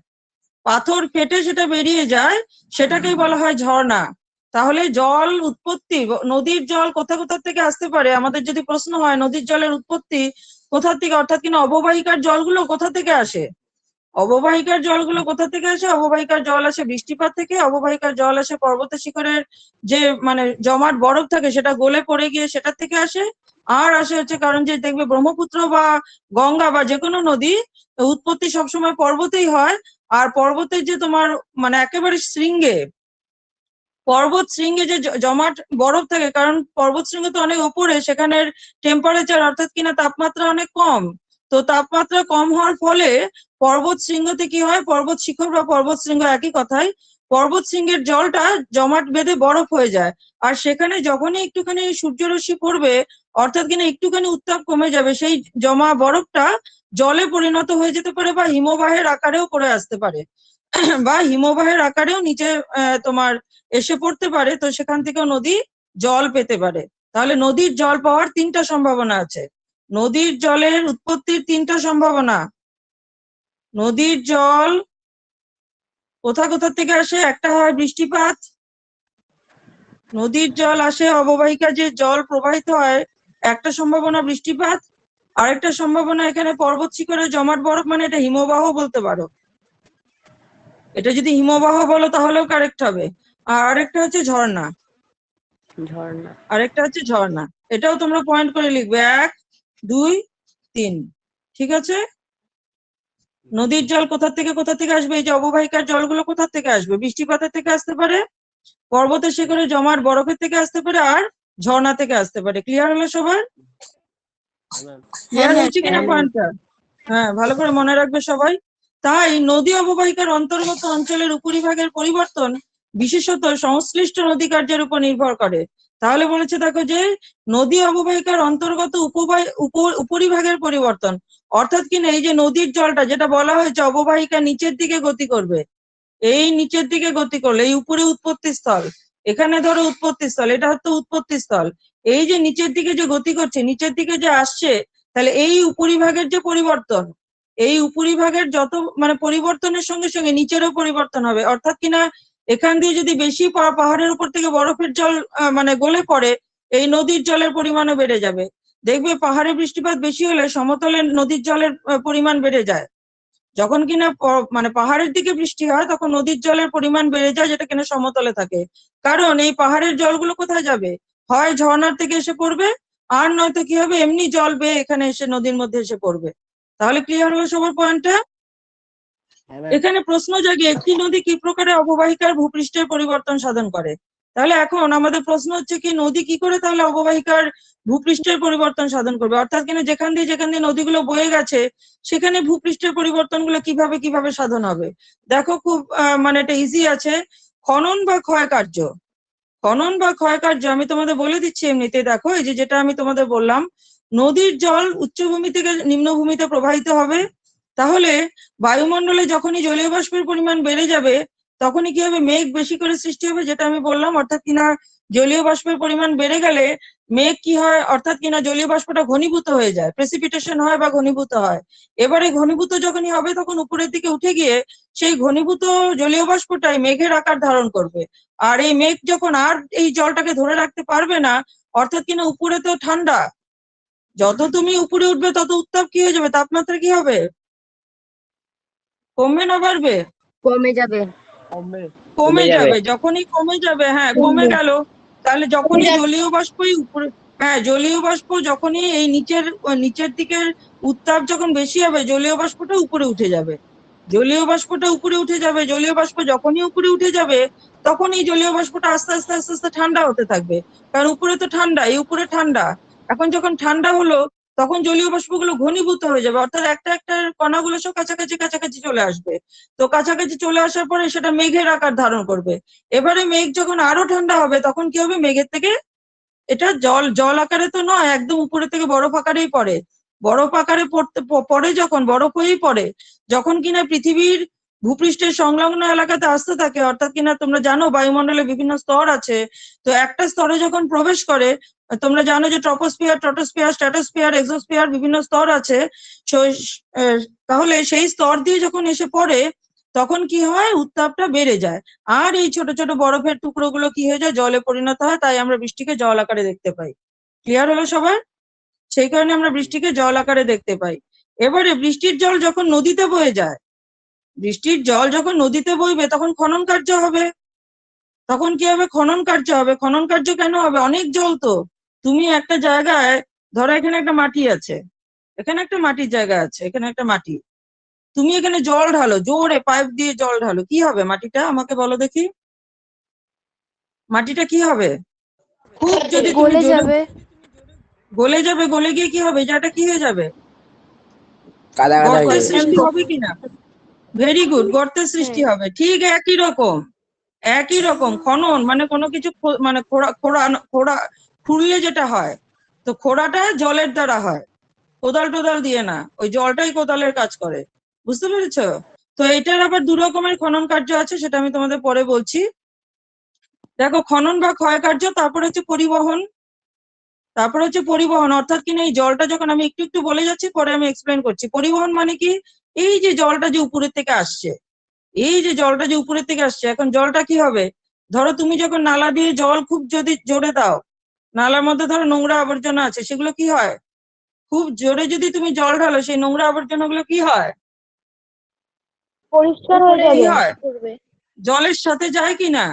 S1: পাথর ফেটে সেটা বেরিয়ে যায়, সেটাকেই বলা হয় ঝর্ণা। তাহলে জল উৎপত্তি, নদীর জল কোথা কোথা থেকে আসতে পারে, আমাদের যদি প্রশ্ন হয় নদীর জলের উৎপত্তি কোথা থেকে, অর্থাৎ কিনা অববাহিকার জলগুলো কোথা থেকে আসে, অববাহিকার জলগুলো কোথা থেকে আসে, অববাহিকার জল আসে বৃষ্টিপাত থেকে, অববাহিকার জল আসে পর্বতের শিখরের যে মানে জমাট বরফ থাকে সেটা গলে পড়ে গিয়ে সেটা থেকে আসে। আর আসে হচ্ছে কারণ যে দেখবে ব্রহ্মপুত্র বা গঙ্গা বা যে কোনো নদী উৎপত্তি সবসময় পর্বতেই হয়। আর পর্বতের যে তোমার মানে একেবারে পর্বত শৃঙ্গে যে জমাট বরফ থাকে, কারণ পর্বত শৃঙ্গ তো অনেক উপরে, সেখানের টেম্পারেচার অর্থাৎ কিনা তাপমাত্রা অনেক কম, তো তাপমাত্রা কম হওয়ার ফলে পর্বত শৃঙ্গতে কি হয়, পর্বত শিখর বা পর্বত শৃঙ্গ একই কথাই, পর্বত শৃঙ্গের জলটা জমাট বেঁধে বরফ হয়ে যায়। আর সেখানে যখনই একটুখানি সূর্যরশ্মি পড়বে, অর্থাৎ কিনা একটুখানি উত্তাপ কমে যাবে, সেই জমা বরফটা জলে পরিণত হয়ে যেতে পারে বা হিমবাহের আকারেও পড়ে আসতে পারে বা হিমবাহের আকারেও নিচে তোমার এসে পড়তে পারে, তো সেখান থেকেও নদী জল পেতে পারে। তাহলে নদীর জল পাওয়ার তিনটা সম্ভাবনা আছে, নদীর জলের উৎপত্তির তিনটা সম্ভাবনা। নদীর জল কোথা কোথা থেকে আসে, একটা হয় বৃষ্টিপাত, নদীর জল আসে অববাহিকা যে জল প্রবাহিত হয়, একটা সম্ভাবনা বৃষ্টিপাত, আরেকটা সম্ভাবনা এখানে পর্বত শিখরে জমাট বরফ, মানে এটা হিমবাহ বলতে পারো, এটা যদি হিমবাহ বলো তাহলেও কারেক্ট হবে। আর আরেকটা হচ্ছে ঝর্ণা, আরেকটা হচ্ছে ঝর্ণা, এটাও তোমরা পয়েন্ট করে লিখবে 1 2 3, ঠিক আছে। নদীর জল কোথা থেকে আসবে, এই যে অববাহিকার জলগুলো কোথা থেকে আসবে, বৃষ্টিপাতের থেকে আসতে পারে, পর্বতের শিখরে জমাট বরফের থেকে আসতে পারে, আর ঝর্ণা থেকে আসতে পারে। ক্লিয়ার হলো সবার? ক্লিয়ার হয়েছে কিনা পয়েন্টটা? হ্যাঁ, ভালো করে মনে রাখবে সবাই। তাই নদী অববাহিকার অন্তর্গত অঞ্চলের উপরিভাগের পরিবর্তন বিশেষত সংশ্লিষ্ট নদী কার্যের উপর নির্ভর করে। তাহলে বলেছে দেখো যে নদী অববাহিকার অন্তর্গত উপরিভাগের পরিবর্তন, অর্থাৎ কিনা এই যে নদীর জলটা যেটা বলা হয়েছে অববাহিকা নিচের দিকে গতি করবে, এই নিচের দিকে গতি করলে এই উপরে উৎপত্তি স্থল, এখানে ধরো উৎপত্তি স্থল, এটা হচ্ছে উৎপত্তি স্থল, এই যে নিচের দিকে যে গতি করছে, নিচের দিকে যে আসছে, তাহলে এই উপরিভাগের যে পরিবর্তন, এই উপরিভাগের যত মানে পরিবর্তনের সঙ্গে সঙ্গে নিচেরও পরিবর্তন হবে, অর্থাৎ কিনা এখান দিয়ে যদি বেশি পাহাড়ের উপর থেকে বরফের জল মানে গলে পড়ে, এই নদীর জলের পরিমাণও বেড়ে যাবে। দেখবে পাহাড়ে বৃষ্টিপাত বেশি হলে সমতলে নদীর জলের পরিমাণ বেড়ে যায়, যখন কিনা মানে পাহাড়ের দিকে বৃষ্টি হয় তখন নদীর জলের পরিমাণ বেড়ে যায়, যেটা কিনা সমতলে থাকে। কারণ এই পাহাড়ের জলগুলো কোথায় যাবে, হয় ঝর্ণার থেকে এসে পড়বে, আর নয়তো কি হবে এমনি জল বেয়ে এখানে এসে নদীর মধ্যে এসে পড়বে। তাহলে ক্লিয়ার হলো সবার পয়েন্টটা? এখানে প্রশ্ন জাগে একটি নদী কি প্রকারে অববাহিকার ভূপৃষ্ঠের পরিবর্তন সাধন করে। তাহলে এখন আমাদের প্রশ্ন হচ্ছে কি নদী কি করে তাহলে অববাহিকার ভূপৃষ্ঠের পরিবর্তন সাধন করবে, অর্থাৎ কিনা যেখান দিয়ে নদীগুলো বয়ে গেছে সেখানে ভূপৃষ্ঠের পরিবর্তনগুলো কিভাবে সাধন হবে। দেখো খুব মানে এটা ইজি আছে, খনন বা ক্ষয়কার্য। খনন বা ক্ষয়কার্য আমি তোমাদের বলে দিচ্ছি এমনিতে, দেখো এই যে যেটা আমি তোমাদের বললাম, নদীর জল উচ্চভূমি থেকে নিম্নভূমিতে প্রবাহিত হবে, তাহলে বায়ুমণ্ডলে যখনই জলীয় বাষ্পের পরিমাণ বেড়ে যাবে তখনই কি হবে, মেঘ বেশি করে সৃষ্টি হবে, যেটা আমি বললাম, অর্থাৎ কিনা জলীয় বাষ্পের পরিমাণ বেড়ে গেলে মেঘ কি হয়, অর্থাৎ কিনা জলীয় বাষ্পটা ঘনীভূত হয়ে যায়, প্রেসিপিটেশন হয় বা ঘনীভূত হয়। এবারে ঘনীভূত যখনই হবে তখন উপরের দিকে উঠে গিয়ে সেই ঘনীভূত জলীয় বাষ্পটাই মেঘের আকার ধারণ করবে। আর এই মেঘ যখন আর এই জলটাকে ধরে রাখতে পারবে না, অর্থাৎ কিনা উপরে তো ঠান্ডা, যত তুমি উপরে উঠবে তত উত্তাপ কি হয়ে যাবে, তাপমাত্রা কি হবে, কমবে না বাড়বে?
S4: কমে যাবে।
S1: কমে যাবে। যখনই কমে যাবে, হ্যাঁ কমে গেল, তাহলে যখনই জলীয় বাষ্পই উপরে, হ্যাঁ জলীয় বাষ্প যখনই এই নিচের দিকের উত্তাপ যখন বেশি হবে জলীয় বাষ্পটা উপরে উঠে যাবে, জলীয় বাষ্পটা উপরে উঠে যাবে, জলীয় বাষ্প যখনই উপরে উঠে যাবে তখন এই জলীয় বাষ্পটা আস্তে আস্তে আস্তে আস্তে ঠান্ডা হতে থাকবে, কারণ উপরে তো ঠান্ডা, এই উপরে ঠান্ডা, এখন যখন ঠান্ডা হলো তখন জলীয় বাষ্পগুলো ঘনীভূত হয়ে যাবে, অর্থাৎ একটা একটা কণাগুলো সব কাছাকাছি কাছাকাছি চলে আসবে। তো কাছাকাছি চলে আসার পরে সেটা মেঘের আকার ধারণ করবে। এবারে মেঘ যখন আরো ঠান্ডা হবে তখন কি হবে, মেঘের থেকে এটা জল জল আকারে তো নয়, একদম উপরে থেকে বরফ আকারেই পড়ে। বরফ আকারে পড়ে যখন বরফ হয়েই পড়ে, যখন কিনা পৃথিবীর ভূপৃষ্ঠের সংলগ্ন এলাকাতে আসতে থাকে, অর্থাৎ কিনা তোমরা জানো বায়ুমণ্ডলে বিভিন্ন স্তর আছে। তো একটা স্তরে যখন প্রবেশ করে, তোমরা জানো যে ট্রপোস্ফিয়ার, স্ট্র্যাটোস্ফিয়ার, এক্সোস্ফিয়ার বিভিন্ন স্তর আছে। তাহলে সেই স্তর দিয়ে যখন এসে পড়ে তখন কি হয়, উত্তাপটা বেড়ে যায়। আর এই ছোট ছোট বরফের টুকরোগুলো কি হয়ে যায়, জলে পরিণত হয়। তাই আমরা বৃষ্টিকে জল আকারে দেখতে পাই। ক্লিয়ার হলো সবার? সেই কারণে আমরা বৃষ্টিকে জল আকারে দেখতে পাই। এবারে বৃষ্টির জল যখন নদীতে বয়ে যায়, বৃষ্টির জল যখন নদীতে বইবে তখন খনন কার্য হবে। তখন কি হবে, খনন কার্য হবে। খনন কার্য কেন হবে, অনেক জল তো। তুমি একটা জায়গায়, ধরো এখানে একটা মাটি আছে, এখানে একটা মাটির জায়গা আছে, এখানে একটা মাটি, তুমি এখানে জল ঢালো, জোরে পাইপ দিয়ে জল ঢালো, কি হবে মাটিটা, আমাকে বলো দেখি। মাটিটা কি হবে, খুব যদি তুমি
S3: গলে
S1: জোরে,
S3: যাবে।
S1: গলে যাবে। গলে গিয়ে কি হবে, জায়গাটা কি হয়ে যাবে,
S5: কাদা কাদা হয়ে
S1: গর্তের
S5: যাবে।
S1: সৃষ্টি হবে কিনা। ভেরি গুড, গর্তের সৃষ্টি হবে। ঠিক একই রকম, একই রকম খনন মানে কোনো কিছু মানে খোঁড়া খোঁড়া খোঁড়া খুঁড়লে যেটা হয়, তো খোঁড়াটা জলের দ্বারা হয়, কোদাল টোদাল দিয়ে না, ওই জলটাই কোদালের কাজ করে। বুঝতে পেরেছো? তো এটার আবার দু রকমের খনন কার্য আছে, সেটা আমি তোমাদের পরে বলছি। দেখো, খনন বা ক্ষয় কার্য, তারপর হচ্ছে পরিবহন। তারপর হচ্ছে পরিবহন, অর্থাৎ কিনা এই জলটা যখন, আমি একটু একটু বলে যাচ্ছি, পরে আমি এক্সপ্লেন করছি। পরিবহন মানে কি, এই যে জলটা যে উপরের থেকে আসছে, এই যে জলটা যে উপরের থেকে আসছে, এখন জলটা কি হবে, ধরো তুমি যখন নালা দিয়ে জল খুব যদি জোরে দাও, নালার মধ্যে ধরো নোংরা আবর্জনা আছে, সেগুলো কি হয়, খুব জোরে যদি তুমি জল ঢালো, সেই নোংরা আবর্জনা গুলো কি হয়,
S4: পরিষ্কার হয়ে
S1: কি
S4: যাবে।
S1: হয়, জলের সাথে যায় কিনা,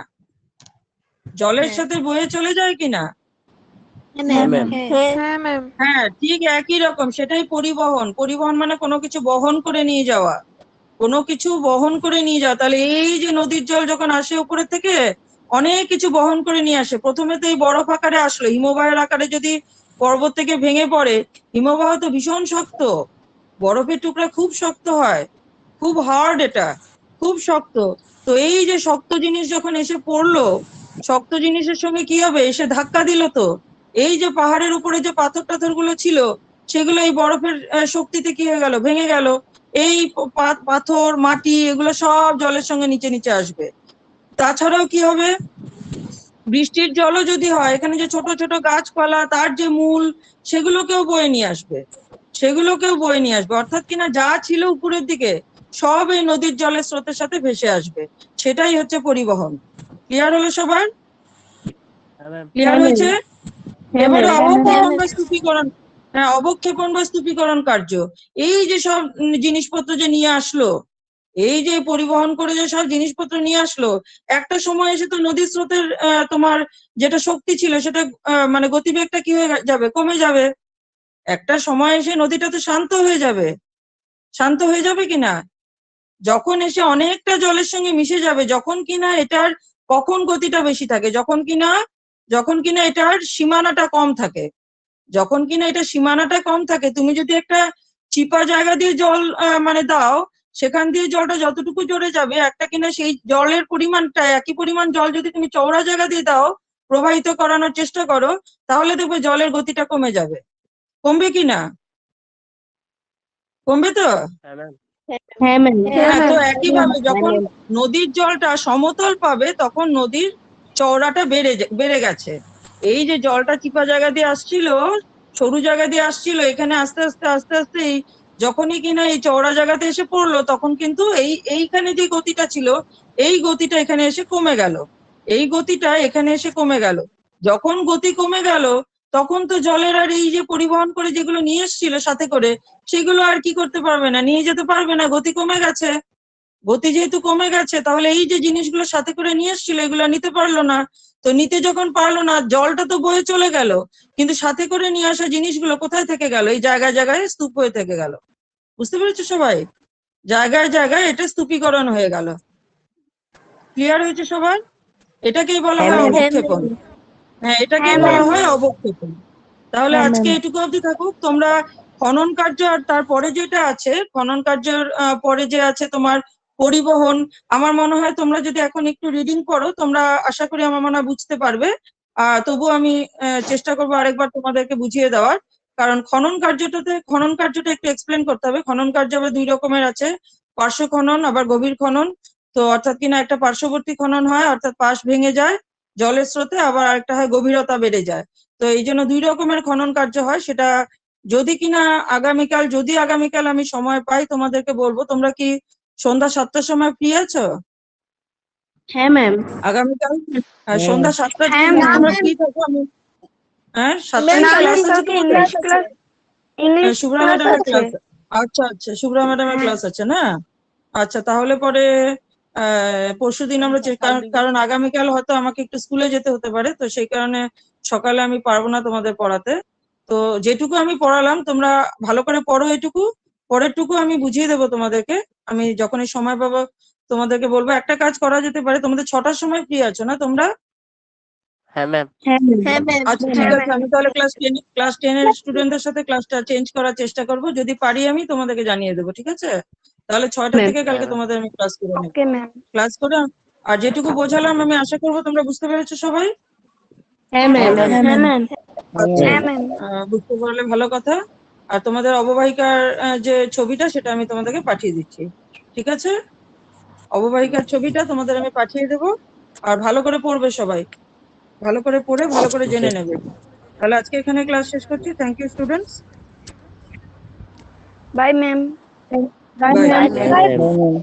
S1: জলের সাথে বয়ে চলে যায় কিনা।
S5: হ্যাঁ ম্যাম।
S3: হ্যাঁ ম্যাম।
S1: হ্যাঁ, ঠিক একই রকম, সেটাই পরিবহন। পরিবহন মানে কোনো কিছু বহন করে নিয়ে যাওয়া, কোনো কিছু বহন করে নিয়ে যাওয়া। তাহলে এই যে নদীর জল যখন আসে উপরে থেকে, অনেক কিছু বহন করে নিয়ে আসে। প্রথমে তো এই বরফ আকারে আসলো, হিমবাহের আকারে যদি পর্বত থেকে ভেঙে পড়ে, হিমবাহ তো ভীষণ শক্ত, বরফের টুকরা খুব শক্ত হয়, খুব হার্ড, এটা খুব শক্ত। তো এই যে শক্ত জিনিস যখন এসে পড়লো, শক্ত জিনিসের সঙ্গে কি হবে, এসে ধাক্কা দিল। তো এই যে পাহাড়ের উপরে যে পাথর টাথর গুলো ছিল, সেগুলো এই বরফের শক্তিতে কি হয়ে গেল, ভেঙে গেল। এই পাথর মাটি এগুলো সব জলের সঙ্গে নিচে নিচে আসবে। তাছাড়াও কি হবে, বৃষ্টির জলও যদি হয়, এখানে যে ছোট ছোট গাছপালা, তার যে মূল, সেগুলোকেও বয়ে নিয়ে আসবে, সেগুলোকেও বয়ে নিয়ে আসবে। অর্থাৎ কিনা যা ছিল উপরের দিকে, সব এই নদীর জলের স্রোতের সাথে ভেসে আসবে। সেটাই হচ্ছে পরিবহন। ক্লিয়ার হলো সবার?
S2: হ্যাঁ ম্যাম।
S1: ক্লিয়ার হয়েছে?
S4: হ্যাঁ
S1: এবারে
S4: ম্যাম।
S1: অবক্ষেপণ বা স্তূপীকরণ। হ্যাঁ, অবক্ষেপণ বা স্তূপীকরণ কার্য, এই যে সব জিনিসপত্র যে নিয়ে আসলো, এই যে পরিবহন করে যে সব জিনিসপত্র নিয়ে আসলো, একটা সময় এসে তো নদীর স্রোতের তোমার যেটা শক্তি ছিল, সেটা মানে গতিবেগটা কি হয়ে যাবে, কমে যাবে। একটা সময় এসে নদীটা তো শান্ত হয়ে যাবে, শান্ত হয়ে যাবে কিনা, যখন এসে অনেকটা জলের সঙ্গে মিশে যাবে, যখন কিনা এটার কখন গতিটা বেশি থাকে, যখন কিনা এটার সীমানাটা কম থাকে, যখন কিনা এটা সীমানাটা কম থাকে। তুমি যদি একটা চিপা জায়গা দিয়ে জল মানে দাও, সেখান দিয়ে জলটা যতটুকু জোরে যাবে, একটা কিনা সেই জলের পরিমাণটা, একই পরিমাণ জল যদি তুমি চওড়া জায়গা দিয়ে দাও, প্রবাহিত করানোর চেষ্টা করো, তাহলে দেখবে জলের গতিটা কমে যাবে। কমবে কিনা, কমবে তো।
S2: হ্যাঁ ম্যাম।
S4: হ্যাঁ ম্যাম।
S1: হ্যাঁ, তো
S3: ম্যাম।
S1: একইভাবে যখন নদীর জলটা সমতল পাবে, তখন নদীর চওড়াটা বেড়ে গেছে। এই যে জলটা চিপা জায়গা দিয়ে আসছিল, সরু জায়গা দিয়ে আসছিল, এখানে আস্তে আস্তে আস্তে আস্তে যখনই কিনা এই চওড়া জায়গাতে এসে পড়লো, তখন কিন্তু এইখানে যে গতিটা ছিল, এই গতিটা এখানে এসে কমে গেল, এই গতিটা এখানে এসে কমে গেল। যখন গতি কমে গেল, তখন তো জলের আর এই যে পরিবহন করে যেগুলো নিয়ে এসেছিল সাথে করে, সেগুলো আর কি করতে পারবে না, নিয়ে যেতে পারবে না, গতি কমে গেছে। গতি যেহেতু কমে গেছে, তাহলে এই যে জিনিসগুলো সাথে করে নিয়ে এসেছিল, এগুলো নিতে পারলো না। তো নিতে যখন পারলো না, জলটা তো বয়ে চলে গেল, কিন্তু সাথে করে নিয়ে আসা জিনিসগুলো কোথায় থেকে গেল, এই জায়গায় জায়গায় স্তূপ হয়ে থেকে গেল। বুঝতে পেরেছো সবাই? জায়গায় জায়গায় এটা স্তূপীকরণ হয়ে গেল। ক্লিয়ার হয়েছে সবার? এটাকেই বলা হয় অবক্ষেপণ। হ্যাঁ, এটাকেই বলা হয় অবক্ষেপণ। তাহলে
S4: হ্যাঁ,
S1: আজকে
S4: ma'am।
S1: এটুকু অবধি থাকুক। তোমরা খনন কার্য আর তারপরে যেটা আছে, খনন কার্যের পরে যে আছে তোমার পরিবহন, আমার মনে হয় তোমরা যদি এখন একটু রিডিং করো, তোমরা আশা করি আমার মনে হয় বুঝতে পারবে। তবু আমি চেষ্টা করবো আরেকবার তোমাদেরকে বুঝিয়ে দেওয়ার। কারণ খনন কার্যটা একটু এক্সপ্লেন করতে হবে। খনন কার্য আবার 2 রকমের আছে, পার্শ্ব খনন আবার গভীর খনন। তো অর্থাৎ কিনা একটা পার্শ্ববর্তী খনন হয়, অর্থাৎ পাশ ভেঙে যায় জলের স্রোতে, আবার আরেকটা হয় গভীরতা বেড়ে যায়। তো এই জন্য 2 রকমের খনন কার্য হয়। সেটা যদি কিনা আগামীকাল আমি সময় পাই তোমাদেরকে বলবো। তোমরা কি সন্ধ্যা 7টার সময় ফ্রি আছো
S4: হ্যাঁ ম্যাম।
S1: আগামীকাল? সন্ধ্যা 7টার
S3: হ্যাঁ,
S1: যদি
S3: ma'am।
S1: তোমরা ফ্রি থাকো, আমি 7টায়
S3: না
S1: ক্লাস
S3: ম্যাম,
S1: আছে
S3: কালকে
S1: তোমাদের?
S3: ইংলিশ ক্লাস
S1: শুভ্রা
S3: ক্লাস
S1: ম্যাডামের
S3: আছে।
S1: ক্লাস? আচ্ছা, শুভ্রা ম্যাডামের
S3: হ্যাঁ।
S1: ক্লাস আছে না? আচ্ছা, তাহলে পরে পরশুদিন আমরা কারণ আগামীকাল হয়তো আমাকে একটু স্কুলে যেতে হতে পারে, তো সেই কারণে সকালে আমি পারবো না তোমাদের পড়াতে। তো যেটুকু আমি পড়ালাম তোমরা ভালো করে পড়ো, এটুকু পরেরটুকু আমি বুঝিয়ে দেবো তোমাদেরকে। আমি যখনই সময় পাবো তোমাদেরকে বলবো। একটা কাজ করা যেতে পারে, তোমাদের 6টার সময় ফ্রি আছো না তোমরা?
S2: হ্যাঁ ম্যাম।
S4: হ্যাঁ ম্যাম।
S3: হ্যাঁ ম্যাম।
S1: আচ্ছা, ঠিক আছে। আমি তাহলে ক্লাস 10 এর স্টুডেন্টদের সাথে ক্লাসটা চেঞ্জ করার চেষ্টা করব। যদি পারি আমি তোমাদেরকে জানিয়ে দেবো, ঠিক আছে? তাহলে 6টা
S4: ম্যাম।
S1: থেকে কালকে
S2: হ্যাঁ,
S1: তোমাদের আমি ক্লাস করে নেব।
S3: Okay ma'am.
S1: ক্লাস করে আর যেটুকু বোঝালাম আমি আশা করবো তোমরা বুঝতে পেরেছো সবাই।
S4: হ্যাঁ ম্যাম।
S2: হ্যাঁ,
S3: হ্যাঁ ম্যাম।
S1: আচ্ছা,
S3: হ্যাঁ ম্যাম।
S1: বুঝতে পারলে ভালো কথা। আর তোমাদের অববাহিকার যে ছবিটা সেটা আমি তোমাদেরকে পাঠিয়ে দিচ্ছি, ঠিক আছে? অববাহিকার ছবিটা তোমাদের আমি পাঠিয়ে দেবো। আর ভালো করে পড়বে সবাই, ভালো করে পড়ে ভালো করে
S2: ঠিক
S1: জেনে
S2: আছে।
S1: নেবে। তাহলে আজকে এখানে ক্লাস শেষ করছি। Thank you students.
S3: Bye ma'am.
S4: Bye
S1: Bye.
S4: Ma'am.
S2: হ্যাঁ ম্যাম।